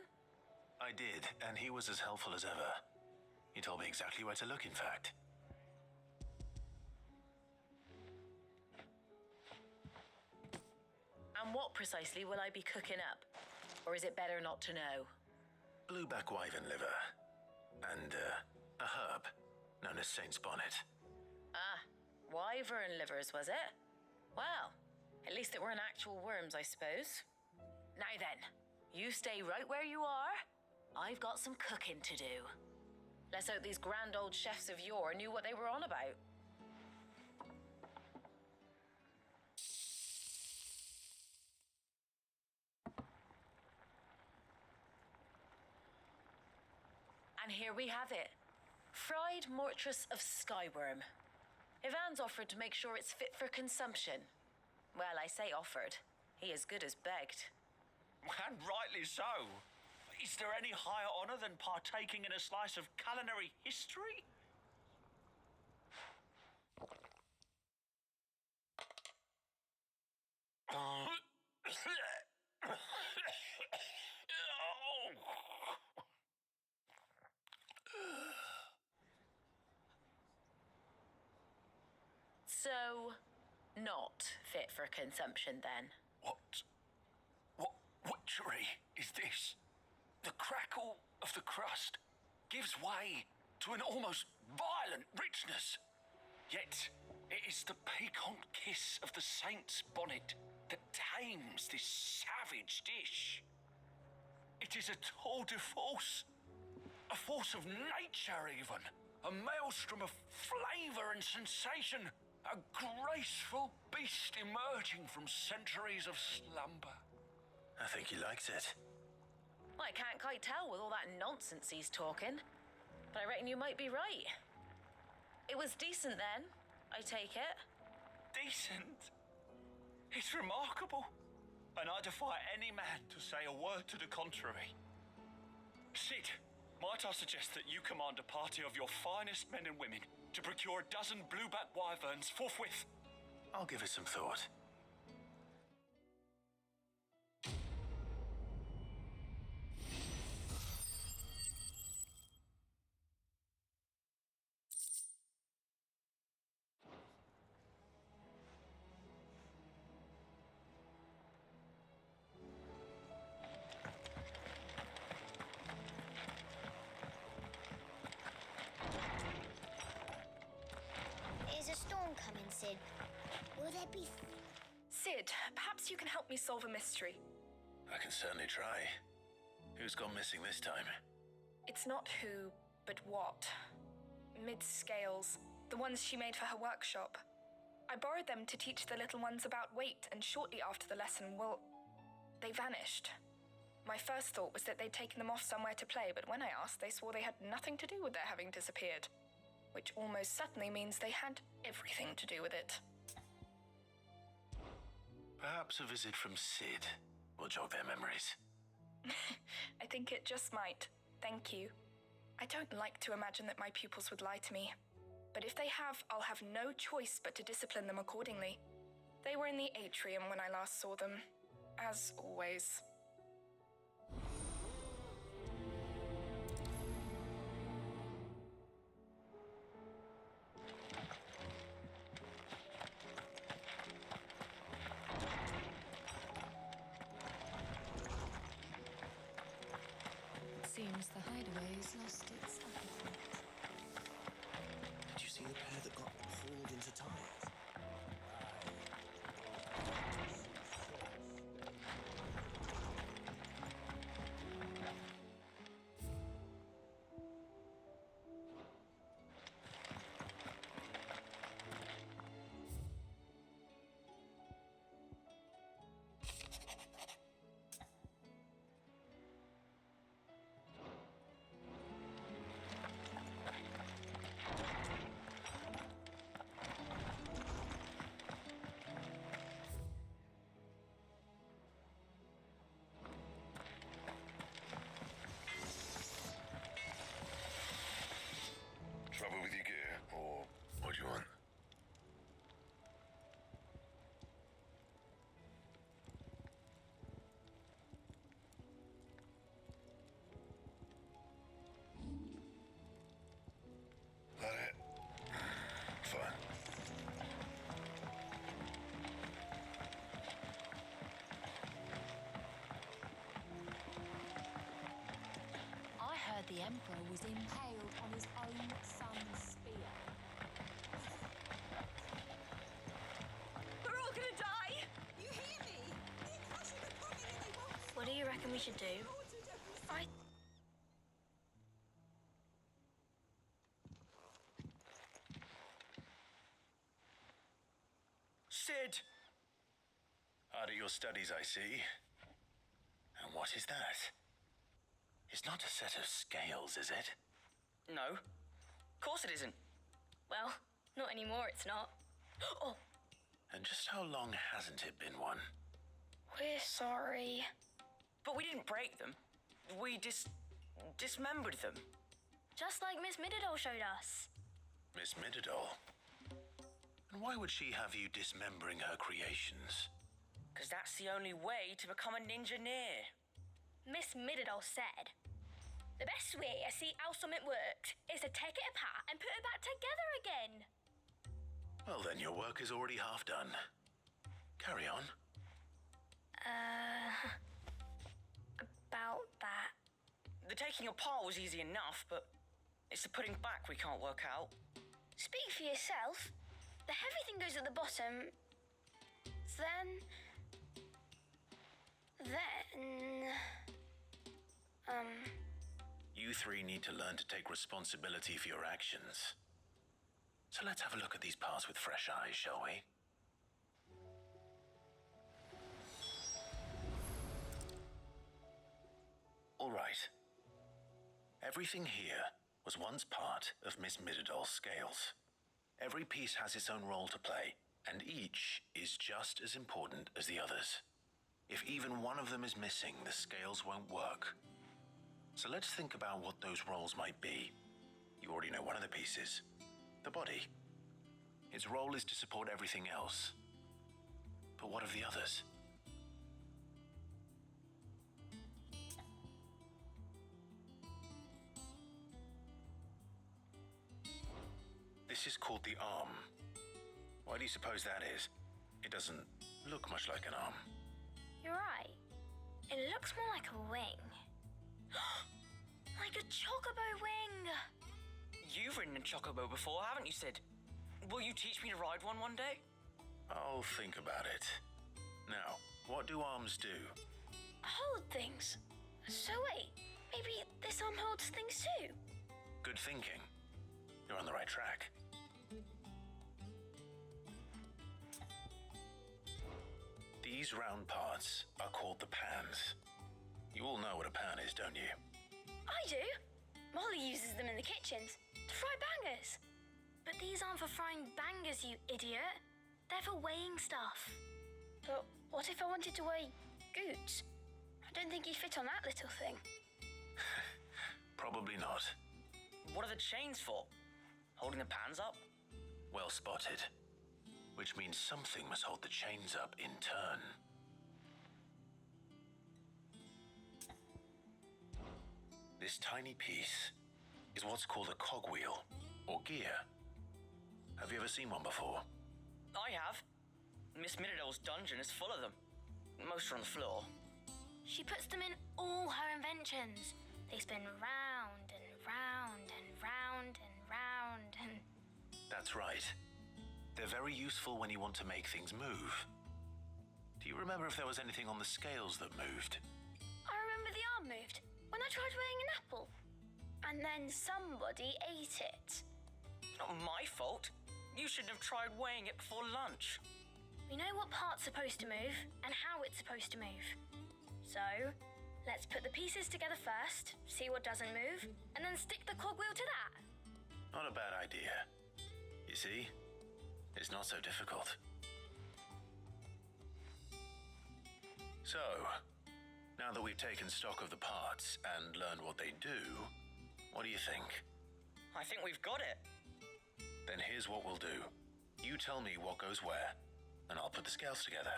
I did, and he was as helpful as ever. He told me exactly where to look, in fact. And what precisely will I be cooking up? Or is it better not to know? Blueback wyvern liver. And, a herb known as Saint's Bonnet. Ah, wyvern livers, was it? Well, at least it weren't actual worms, I suppose. Now then, you stay right where you are. I've got some cooking to do. Let's hope these grand old chefs of yore knew what they were on about. And here we have it. Fried Mortress of Skyworm. Ivan's offered to make sure it's fit for consumption. Well, I say offered. He as good as begged. And rightly so. Is there any higher honor than partaking in a slice of culinary history? So, not fit for consumption then? What witchery is this? The crackle of the crust gives way to an almost violent richness. Yet, it is the piquant kiss of the saint's bonnet that tames this savage dish. It is a tour de force, a force of nature even, a maelstrom of flavor and sensation, a graceful beast emerging from centuries of slumber. I think he likes it. Well, I can't quite tell with all that nonsense he's talking, but I reckon you might be right. It was decent then, I take it. Decent? It's remarkable. And I defy any man to say a word to the contrary. Sid, might I suggest that you command a party of your finest men and women to procure a dozen blueback wyverns forthwith? I'll give it some thought. Is a storm coming, Sid? Will there be... Sid, perhaps you can help me solve a mystery. I can certainly try. Who's gone missing this time? It's not who, but what. Mid-scales, the ones she made for her workshop. I borrowed them to teach the little ones about weight, and shortly after the lesson, well, they vanished. My first thought was that they'd taken them off somewhere to play, but when I asked, they swore they had nothing to do with their having disappeared. Which almost certainly means they had everything to do with it. Perhaps a visit from Sid will jog their memories. I think it just might. Thank you. I don't like to imagine that my pupils would lie to me. But if they have, I'll have no choice but to discipline them accordingly. They were in the atrium when I last saw them. As always. Seems the hideaway has lost its appetite. Did you see the pair that got pulled into ties? Trouble with your gear, or what do you want? That it? Fine. I heard the Emperor was impaled on his own son's spear. We're all gonna die! You hear me? The Akashic are coming and they won't... What do you reckon we should do? I... Sid! Out of your studies, I see. And what is that? It's not a set of scales, is it? No. Of course it isn't. Well, not anymore, it's not. Oh, And just how long hasn't it been one? we're sorry. But we didn't break them. We dismembered them. Just like Miss Mididol showed us. Miss Mididol? And why would she have you dismembering her creations? Because that's the only way to become a ninja-neer. Miss Mididol said, the best way to see how something works is to take it apart and put it back together again. Well, then your work is already half done. Carry on. About that. The taking apart was easy enough, but it's the putting back we can't work out. Speak for yourself. The heavy thing goes at the bottom. You three need to learn to take responsibility for your actions. So let's have a look at these parts with fresh eyes, shall we? All right. Everything here was once part of Miss Mididol's scales. Every piece has its own role to play, and each is just as important as the others. If even one of them is missing, the scales won't work. So let's think about what those roles might be. You already know one of the pieces, the body. Its role is to support everything else. But what of the others? This is called the arm. Why do you suppose that is? It doesn't look much like an arm. You're right. It looks more like a wing. Like a chocobo wing! You've ridden a chocobo before, haven't you, Sid? Will you teach me to ride one day? I'll think about it. Now, what do arms do? Hold things. So wait, maybe this arm holds things too? Good thinking. You're on the right track. These round parts are called the pans. You all know what a pan is, don't you? I do. Molly uses them in the kitchens to fry bangers. But these aren't for frying bangers, you idiot. They're for weighing stuff. But what if I wanted to weigh goods? I don't think you'd fit on that little thing. Probably not. What are the chains for? Holding the pans up? Well spotted. Which means something must hold the chains up in turn. This tiny piece is what's called a cogwheel, or gear. Have you ever seen one before? I have. Miss Mididol's dungeon is full of them. Most are on the floor. She puts them in all her inventions. They spin round and round and round and round and... That's right. They're very useful when you want to make things move. Do you remember if there was anything on the scales that moved? I remember the arm moved when I tried weighing an apple. And then somebody ate it. Not my fault. You shouldn't have tried weighing it before lunch. We know what part's supposed to move and how it's supposed to move. So, let's put the pieces together first, see what doesn't move, and then stick the cogwheel to that. Not a bad idea. You see? It's not so difficult. So, now that we've taken stock of the parts and learned what they do, what do you think? I think we've got it. Then here's what we'll do. You tell me what goes where, and I'll put the scales together.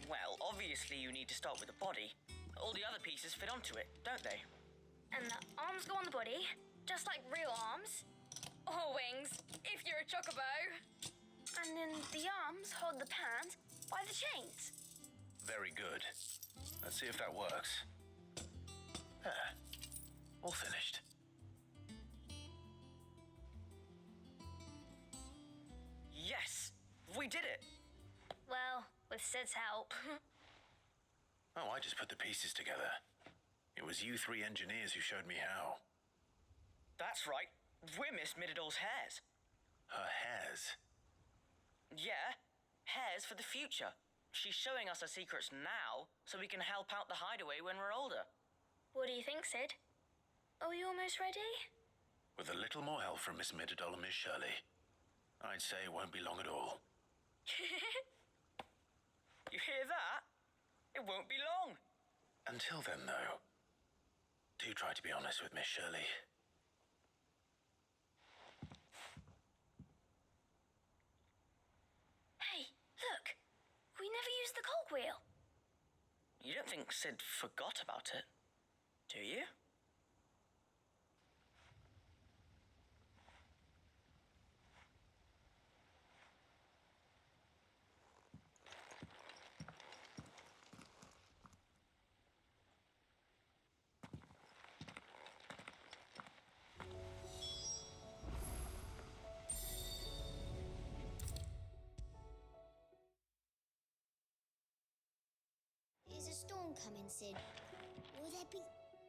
Well, obviously you need to start with the body. All the other pieces fit onto it, don't they? And the arms go on the body, just like real arms. Or wings, if you're a chocobo. And then the arms hold the pans by the chains. Very good. Let's see if that works. There. All finished. Yes! We did it! Well, with Sid's help. Oh, I just put the pieces together. It was you three engineers who showed me how. That's right. We're Miss Mididol's hairs. Her hairs? Yeah, hairs for the future. She's showing us her secrets now so we can help out the hideaway when we're older. What do you think, Sid? Are we almost ready? With a little more help from Miss Middledol and Miss Shirley, I'd say it won't be long at all. You hear that? It won't be long. Until then, though, do try to be honest with Miss Shirley. Hey, look. We never used the cogwheel. You don't think Sid forgot about it, do you? Is a storm coming, Sid? Will there be...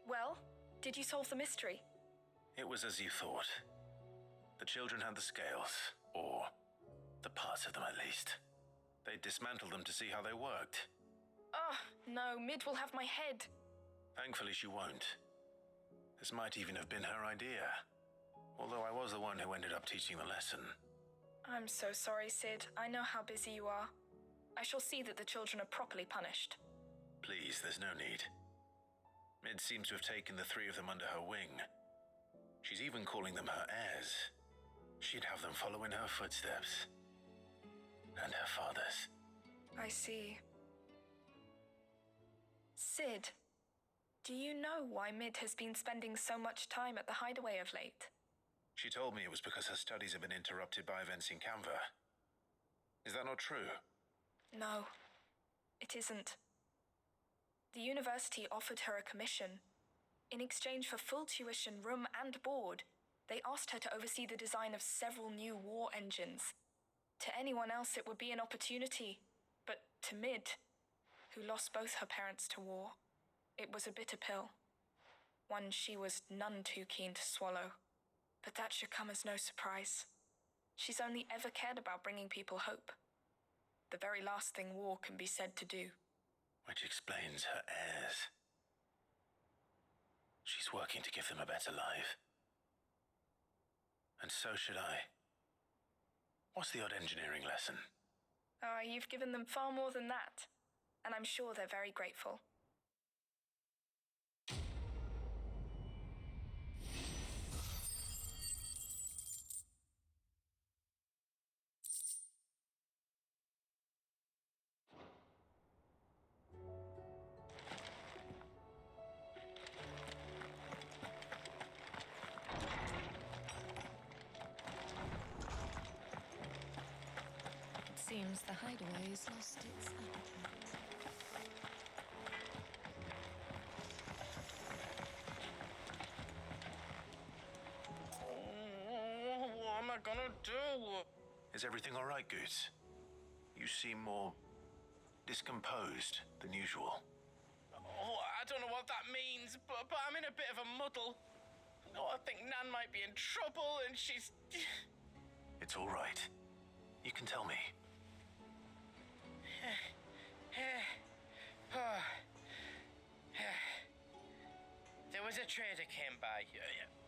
Well, did you solve the mystery? It was as you thought. The children had the scales, or the parts of them at least. They dismantled them to see how they worked. Ah, no, Mid will have my head. Thankfully, she won't. This might even have been her idea. Although I was the one who ended up teaching the lesson. I'm so sorry, Sid. I know how busy you are. I shall see that the children are properly punished. Please, there's no need. Mid seems to have taken the three of them under her wing. She's even calling them her heirs. She'd have them follow in her footsteps. And her father's. I see. Sid, do you know why Mid has been spending so much time at the hideaway of late? She told me it was because her studies have been interrupted by events in Canva. Is that not true? No, it isn't. The university offered her a commission. In exchange for full tuition, room and board, they asked her to oversee the design of several new war engines. To anyone else, it would be an opportunity. But to Mid, who lost both her parents to war, it was a bitter pill. One she was none too keen to swallow. But that should come as no surprise. She's only ever cared about bringing people hope. The very last thing war can be said to do. Which explains her heirs. She's working to give them a better life. And so should I. What's the odd engineering lesson? You've given them far more than that. And I'm sure they're very grateful. Seems the hideaway's lost its appetite. What am I gonna do? Is everything all right, Goose? You seem more discomposed than usual. Oh, I don't know what that means, but I'm in a bit of a muddle. Oh, I think Nan might be in trouble, and she's... It's all right. You can tell me. There was a trader came by,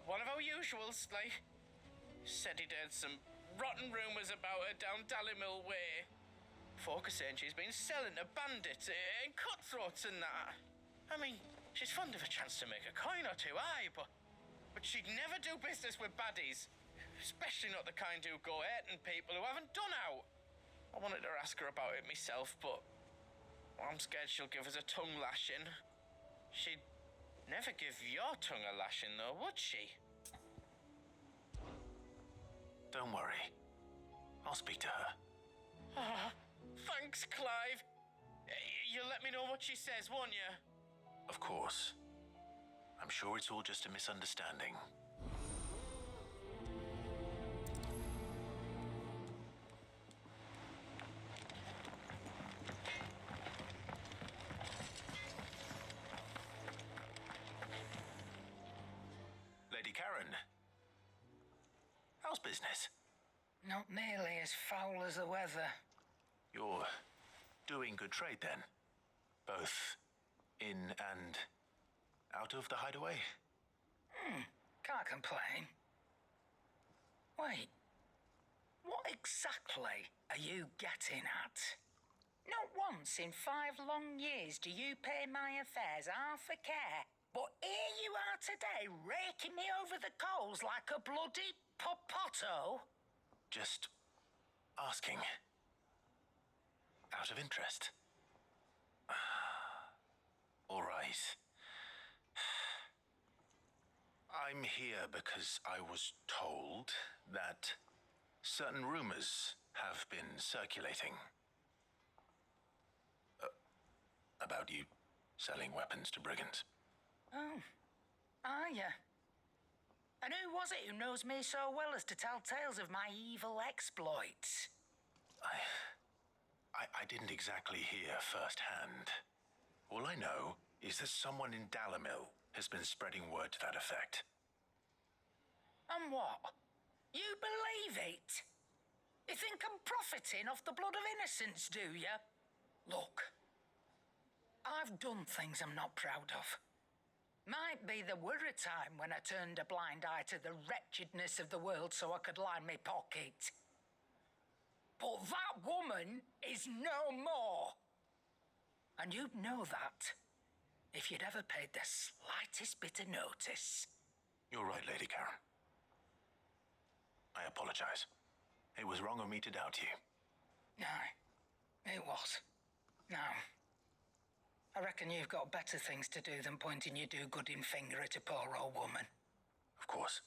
one of our usuals, like, said he'd heard some rotten rumours about her down Dallymill Way. Folk are saying she's been selling to bandits and cutthroats and that. I mean, she's fond of a chance to make a coin or two, aye, but she'd never do business with baddies, especially not the kind who go hurting people who haven't done out. I wanted to ask her about it myself, but I'm scared she'll give us a tongue lashing. She'd never give your tongue a lashing, though, would she? Don't worry. I'll speak to her. Oh, thanks, Clive. You'll let me know what she says, won't you? Of course. I'm sure it's all just a misunderstanding. Lady Karen. How's business? Not nearly as foul as the weather. You're doing good trade then? Both in and out of the hideaway? Can't complain. Wait, what exactly are you getting at? Not once in 5 long years do you pay my affairs half a care, but here you are today raking me over the coals like a bloody popoto? Just asking. Out of interest. All right. I'm here because I was told that certain rumors have been circulating. About you selling weapons to brigands. Oh, are you? And who was it who knows me so well as to tell tales of my evil exploits? I didn't exactly hear firsthand. All I know is that someone in Dalamil has been spreading word to that effect. And what? You believe it? You think I'm profiting off the blood of innocents, do you? Look, I've done things I'm not proud of. Might be there were a time when I turned a blind eye to the wretchedness of the world so I could line my pocket. But that woman is no more. And you'd know that if you'd ever paid the slightest bit of notice. You're right, Lady Karen. I apologize. It was wrong of me to doubt you. Aye, it was. Now, I reckon you've got better things to do than pointing your do-gooding finger at a poor old woman. Of course.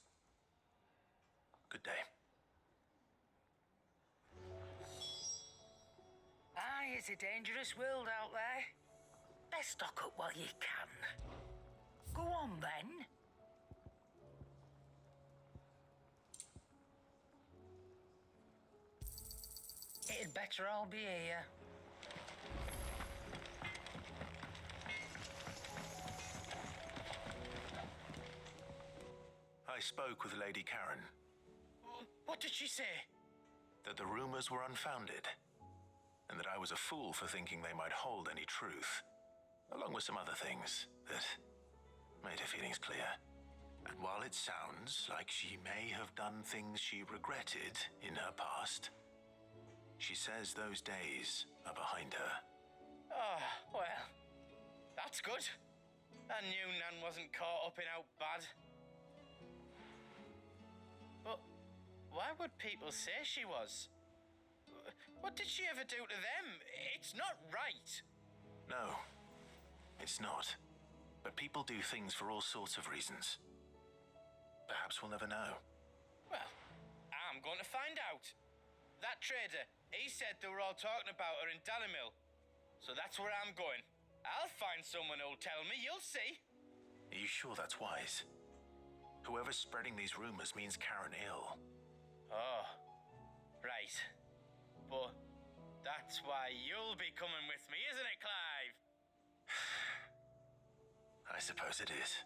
Good day. Aye, it's a dangerous world out there. Best stock up while you can. Go on, then. It'd better all be here. I spoke with Lady Karen. What did she say? That the rumors were unfounded, and that I was a fool for thinking they might hold any truth, along with some other things that made her feelings clear. And while it sounds like she may have done things she regretted in her past, she says those days are behind her. Oh, well, that's good. I knew Nan wasn't caught up in out bad. But why would people say she was? What did she ever do to them? It's not right. No, it's not. But people do things for all sorts of reasons. Perhaps we'll never know. Well, I'm going to find out. That trader, he said they were all talking about her in Dalamil. So that's where I'm going. I'll find someone who'll tell me, you'll see. Are you sure that's wise? Whoever's spreading these rumors means Karen ill. Oh, right. But that's why you'll be coming with me, isn't it, Clive? I suppose it is.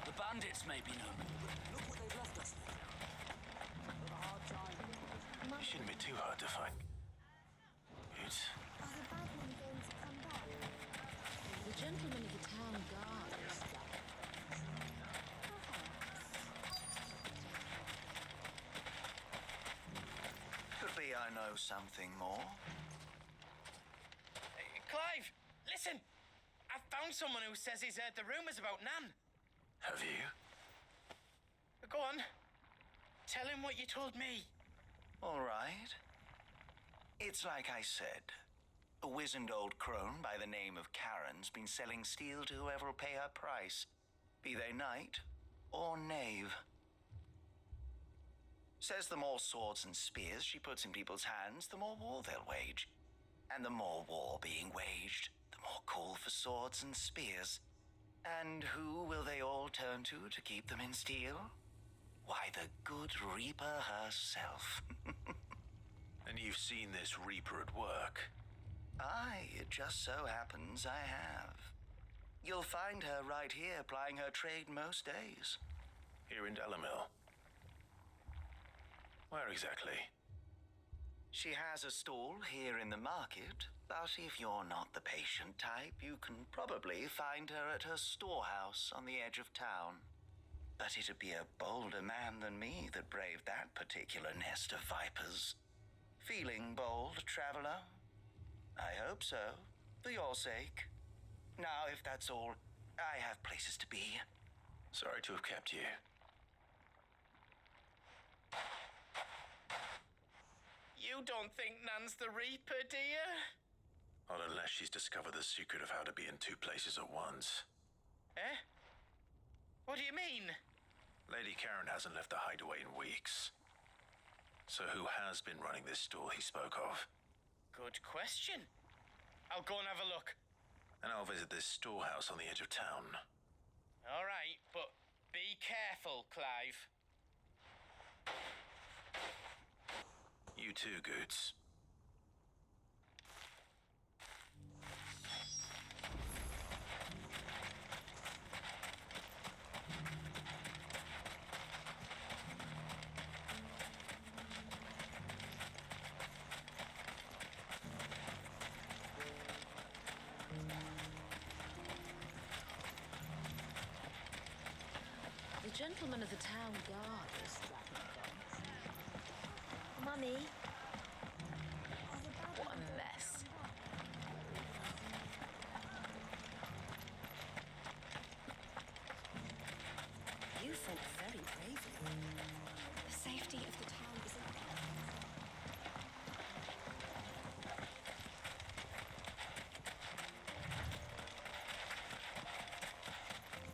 The bandits may be known. Look what they've left us with. With a hard time. It shouldn't be too hard to find. Good. Are the bad men going to come back? The gentleman of the town guard. Could be I know something more. Clive, listen. I found someone who says he's heard the rumors about Nan. Have you? Go on. Tell him what you told me. All right. It's like I said. A wizened old crone by the name of Karen's been selling steel to whoever'll pay her price, be they knight or knave. Says the more swords and spears she puts in people's hands, the more war they'll wage. And the more war being waged, the more call for swords and spears. And who will they all turn to keep them in steel? Why, the good Reaper herself. And you've seen this Reaper at work? Aye, it it just so happens I have. You'll find her right here plying her trade most days. Here in Delamil. Where exactly? She has a stall here in the market, but if you're not the patient type, you can probably find her at her storehouse on the edge of town. But it'd be a bolder man than me that braved that particular nest of vipers. Feeling bold, traveler? I hope so, for your sake. Now, if that's all, I have places to be. Sorry to have kept you. You don't think Nan's the Reaper, do you? Not unless she's discovered the secret of how to be in two places at once. Eh? What do you mean? Lady Karen hasn't left the hideaway in weeks. So who has been running this stall he spoke of? Good question. I'll go and have a look. And I'll visit this storehouse on the edge of town. All right, but be careful, Clive. You too, Goots. The gentleman of the town guard is strapping guns. Mummy, What a mess. You fought very bravely. the safety of the town is in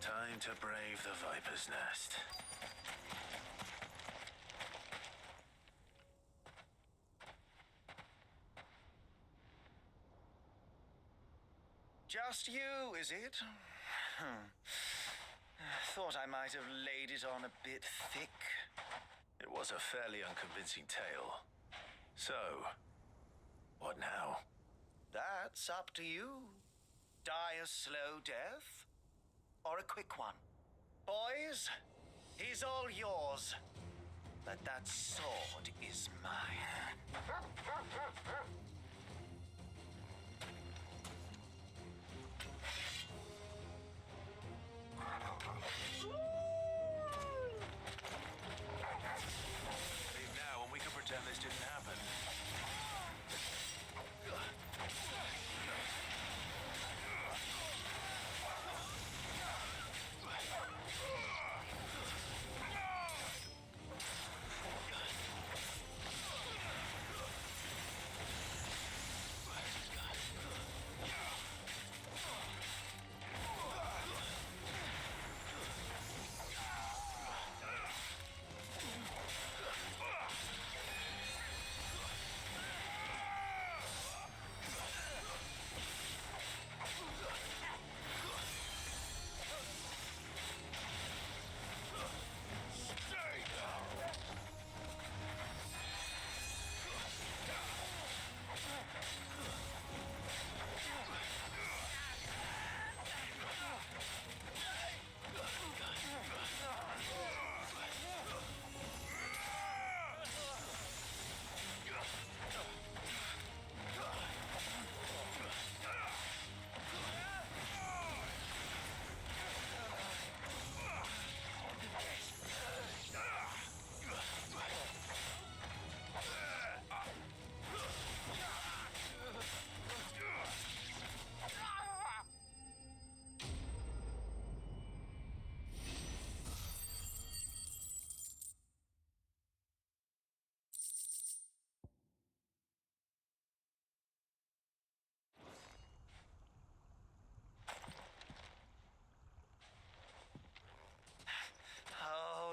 Time to brave the Viper's Nest. Just you, is it? Thought I might have laid it on a bit thick. It was a fairly unconvincing tale. So, what now? That's up to you. Die a slow death, or a quick one. Boys, he's all yours. But that sword is mine. Leave now and we can pretend this didn't happen.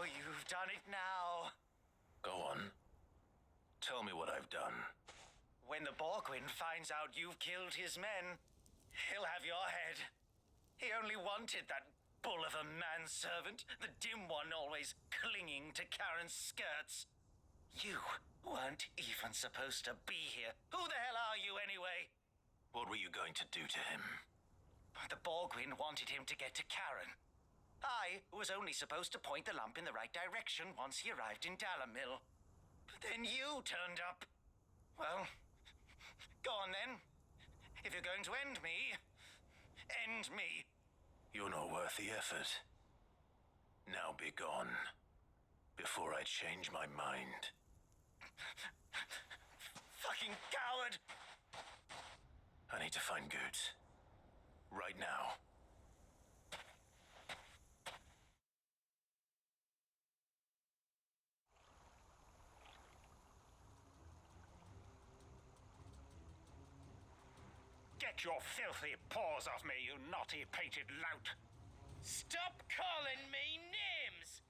Oh, you've done it now. Go on. Tell me what I've done. When the Borgwyn finds out you've killed his men, he'll have your head. He only wanted that bull of a manservant, the dim one always clinging to Karen's skirts. You weren't even supposed to be here. Who the hell are you anyway? What were you going to do to him? The Borgwyn wanted him to get to Karen. I was only supposed to point the lamp in the right direction once he arrived in Dalamil. But then you turned up. Well, go on then. If you're going to end me, end me. You're not worth the effort. Now be gone, before I change my mind. Fucking coward! I need to find Goods. Right now. Get your filthy paws off me, you naughty painted lout! Stop calling me names!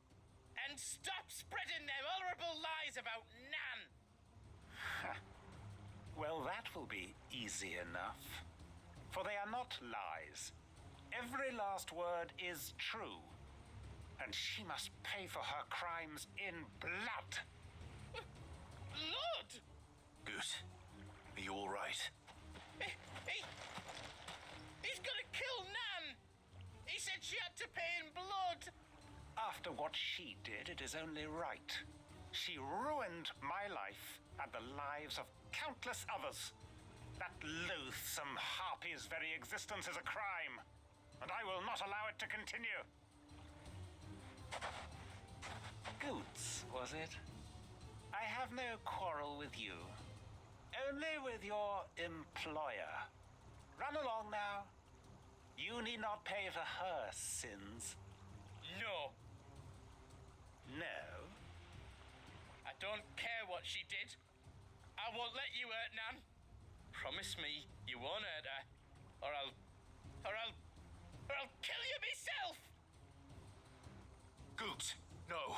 And stop spreading them horrible lies about Nan! Well, that will be easy enough. For they are not lies. Every last word is true. And she must pay for her crimes in blood. Blood? Goose, are you all right? He's gonna kill Nan! He said she had to pay in blood! After what she did, it is only right. She ruined my life and the lives of countless others. That loathsome harpy's very existence is a crime, and I will not allow it to continue. Goots, was it? I have no quarrel with you. Only with your employer. Run along now. You need not pay for her sins. No. No? I don't care what she did. I won't let you hurt Nan. Promise me you won't hurt her, or I'll kill you myself! Goots, no.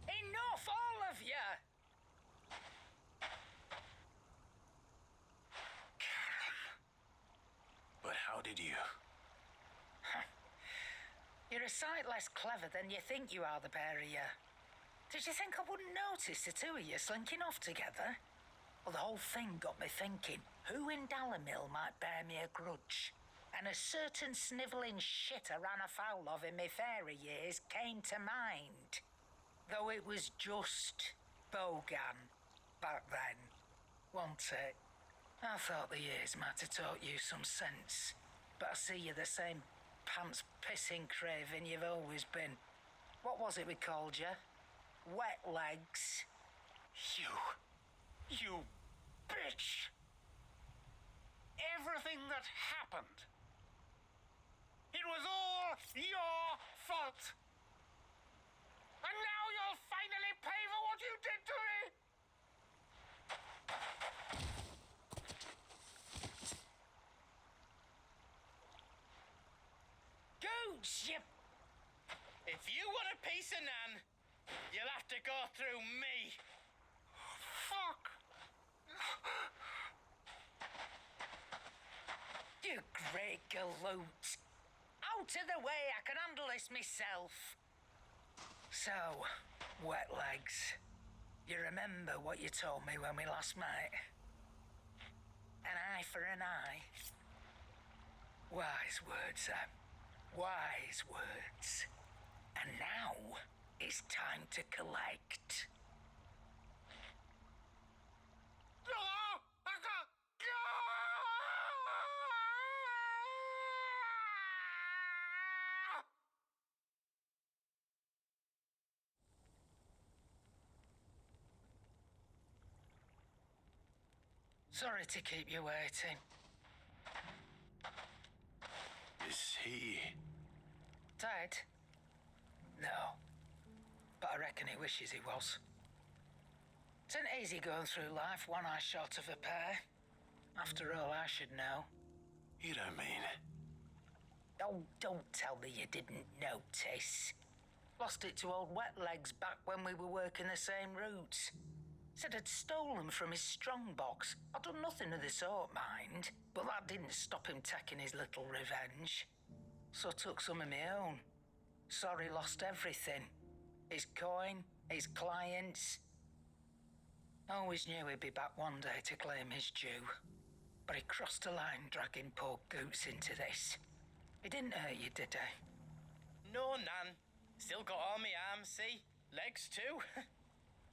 Enough, all of you! But how did you? You're a sight less clever than you think you are, the pair of you. Did you think I wouldn't notice the two of you slinking off together? Well, the whole thing got me thinking, who in Dalamil might bear me a grudge? And a certain snivelling shit I ran afoul of in my fairy years came to mind. Though it was just Bogan back then, wasn't it? I thought the years might have taught you some sense, but I see you're the same pants-pissing craven you've always been. What was it we called you? Wet legs. You bitch! Everything that happened, it was all your fault! And now you'll finally pay for what you did to me! Gooch, you... If you want a piece of Nan, you'll have to go through me. Fuck! You great galoot. Out of the way, I can handle this myself. So, wet legs, you remember what you told me when we last met? An eye for an eye. Wise words, Sam. Wise words. And now, it's time to collect. Sorry to keep you waiting. Is he... Dead? No. But I reckon he wishes he was. It isn't easy going through life one eye short of a pair. After all, I should know. You don't mean... Oh, don't tell me you didn't notice. Lost it to old Wet Legs back when we were working the same routes. Said I'd stolen from his strongbox. I'd done nothing of the sort, mind, but that didn't stop him taking his little revenge. So I took some of my own. Sorry, lost everything. His coin, his clients. Always knew he'd be back one day to claim his due. but he crossed a line dragging poor Goots into this. He didn't hurt you, did he? No, Nan. Still got all my arms, see? Legs too.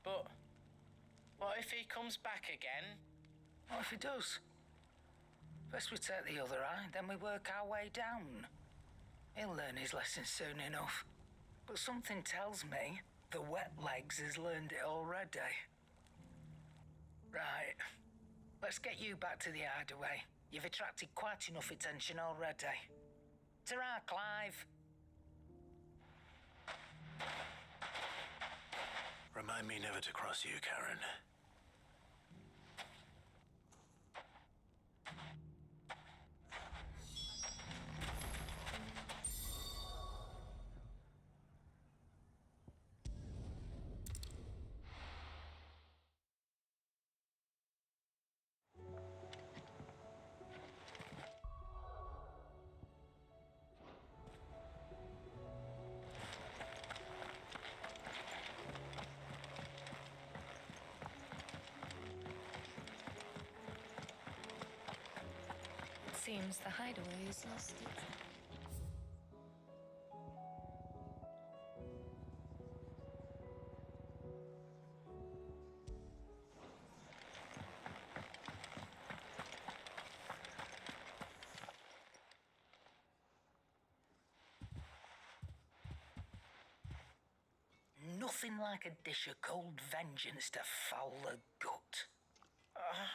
But what if he comes back again? What if he does? First we take the other eye, then we work our way down. He'll learn his lesson soon enough. But something tells me the wet legs has learned it already. Right. Let's get you back to the hideaway. You've attracted quite enough attention already. Ta-ra, Clive. Remind me never to cross you, Karen. Seems the hideaway has lost its... Nothing like a dish of cold vengeance to foul the gut.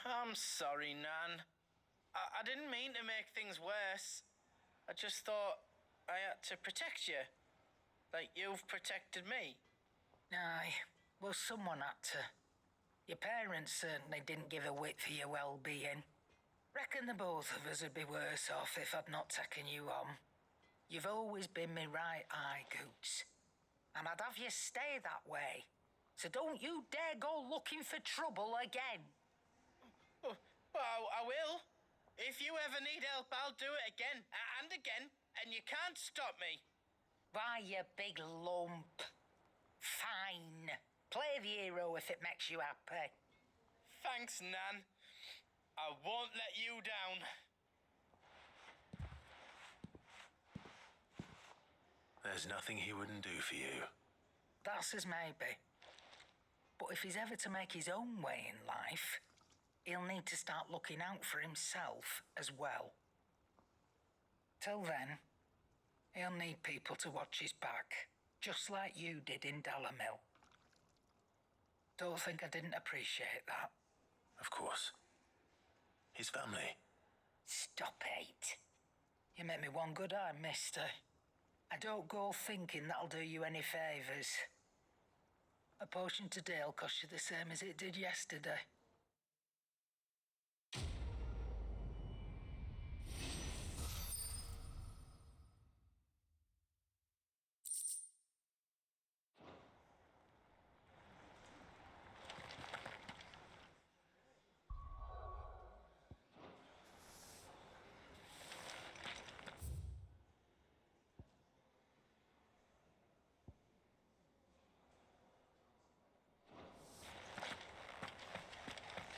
I'm sorry, Nan. I didn't mean to make things worse. I just thought I had to protect you. Like you've protected me. Aye, well, someone had to. Your parents certainly didn't give a whit for your well-being. Reckon the both of us would be worse off if I'd not taken you on. You've always been me right eye, Goots. And I'd have you stay that way. So don't you dare go looking for trouble again. Well, I will. If you ever need help, I'll do it again and again, and you can't stop me. Why, you big lump. Fine. Play the hero if it makes you happy. Thanks, Nan. I won't let you down. There's nothing he wouldn't do for you. That's as maybe. But if he's ever to make his own way in life, he'll need to start looking out for himself as well. Till then, he'll need people to watch his back, just like you did in Dalamil. Don't think I didn't appreciate that. Of course. His family. Stop it. You make me one good eye, mister. I don't go thinking that'll do you any favours. A potion today'll cost you the same as it did yesterday.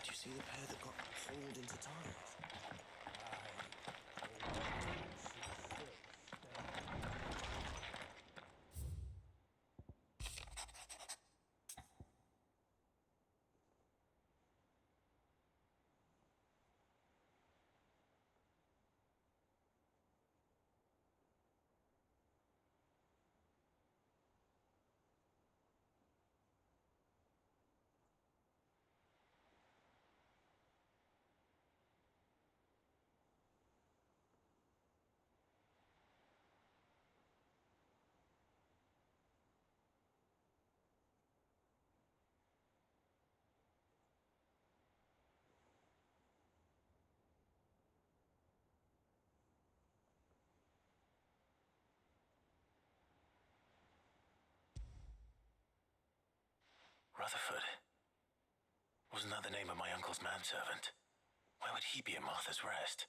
Did you see the pair that got hauled into ties? Rutherford. Wasn't that the name of my uncle's manservant? Why would he be at Martha's Rest?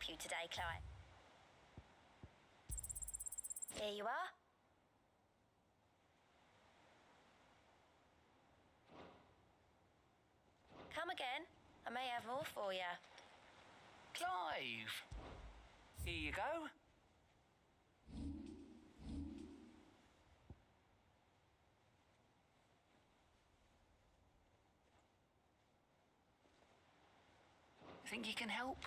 you today, Clive. Here you are. Come again. I may have more for you. Clive! Here you go. Think you can help?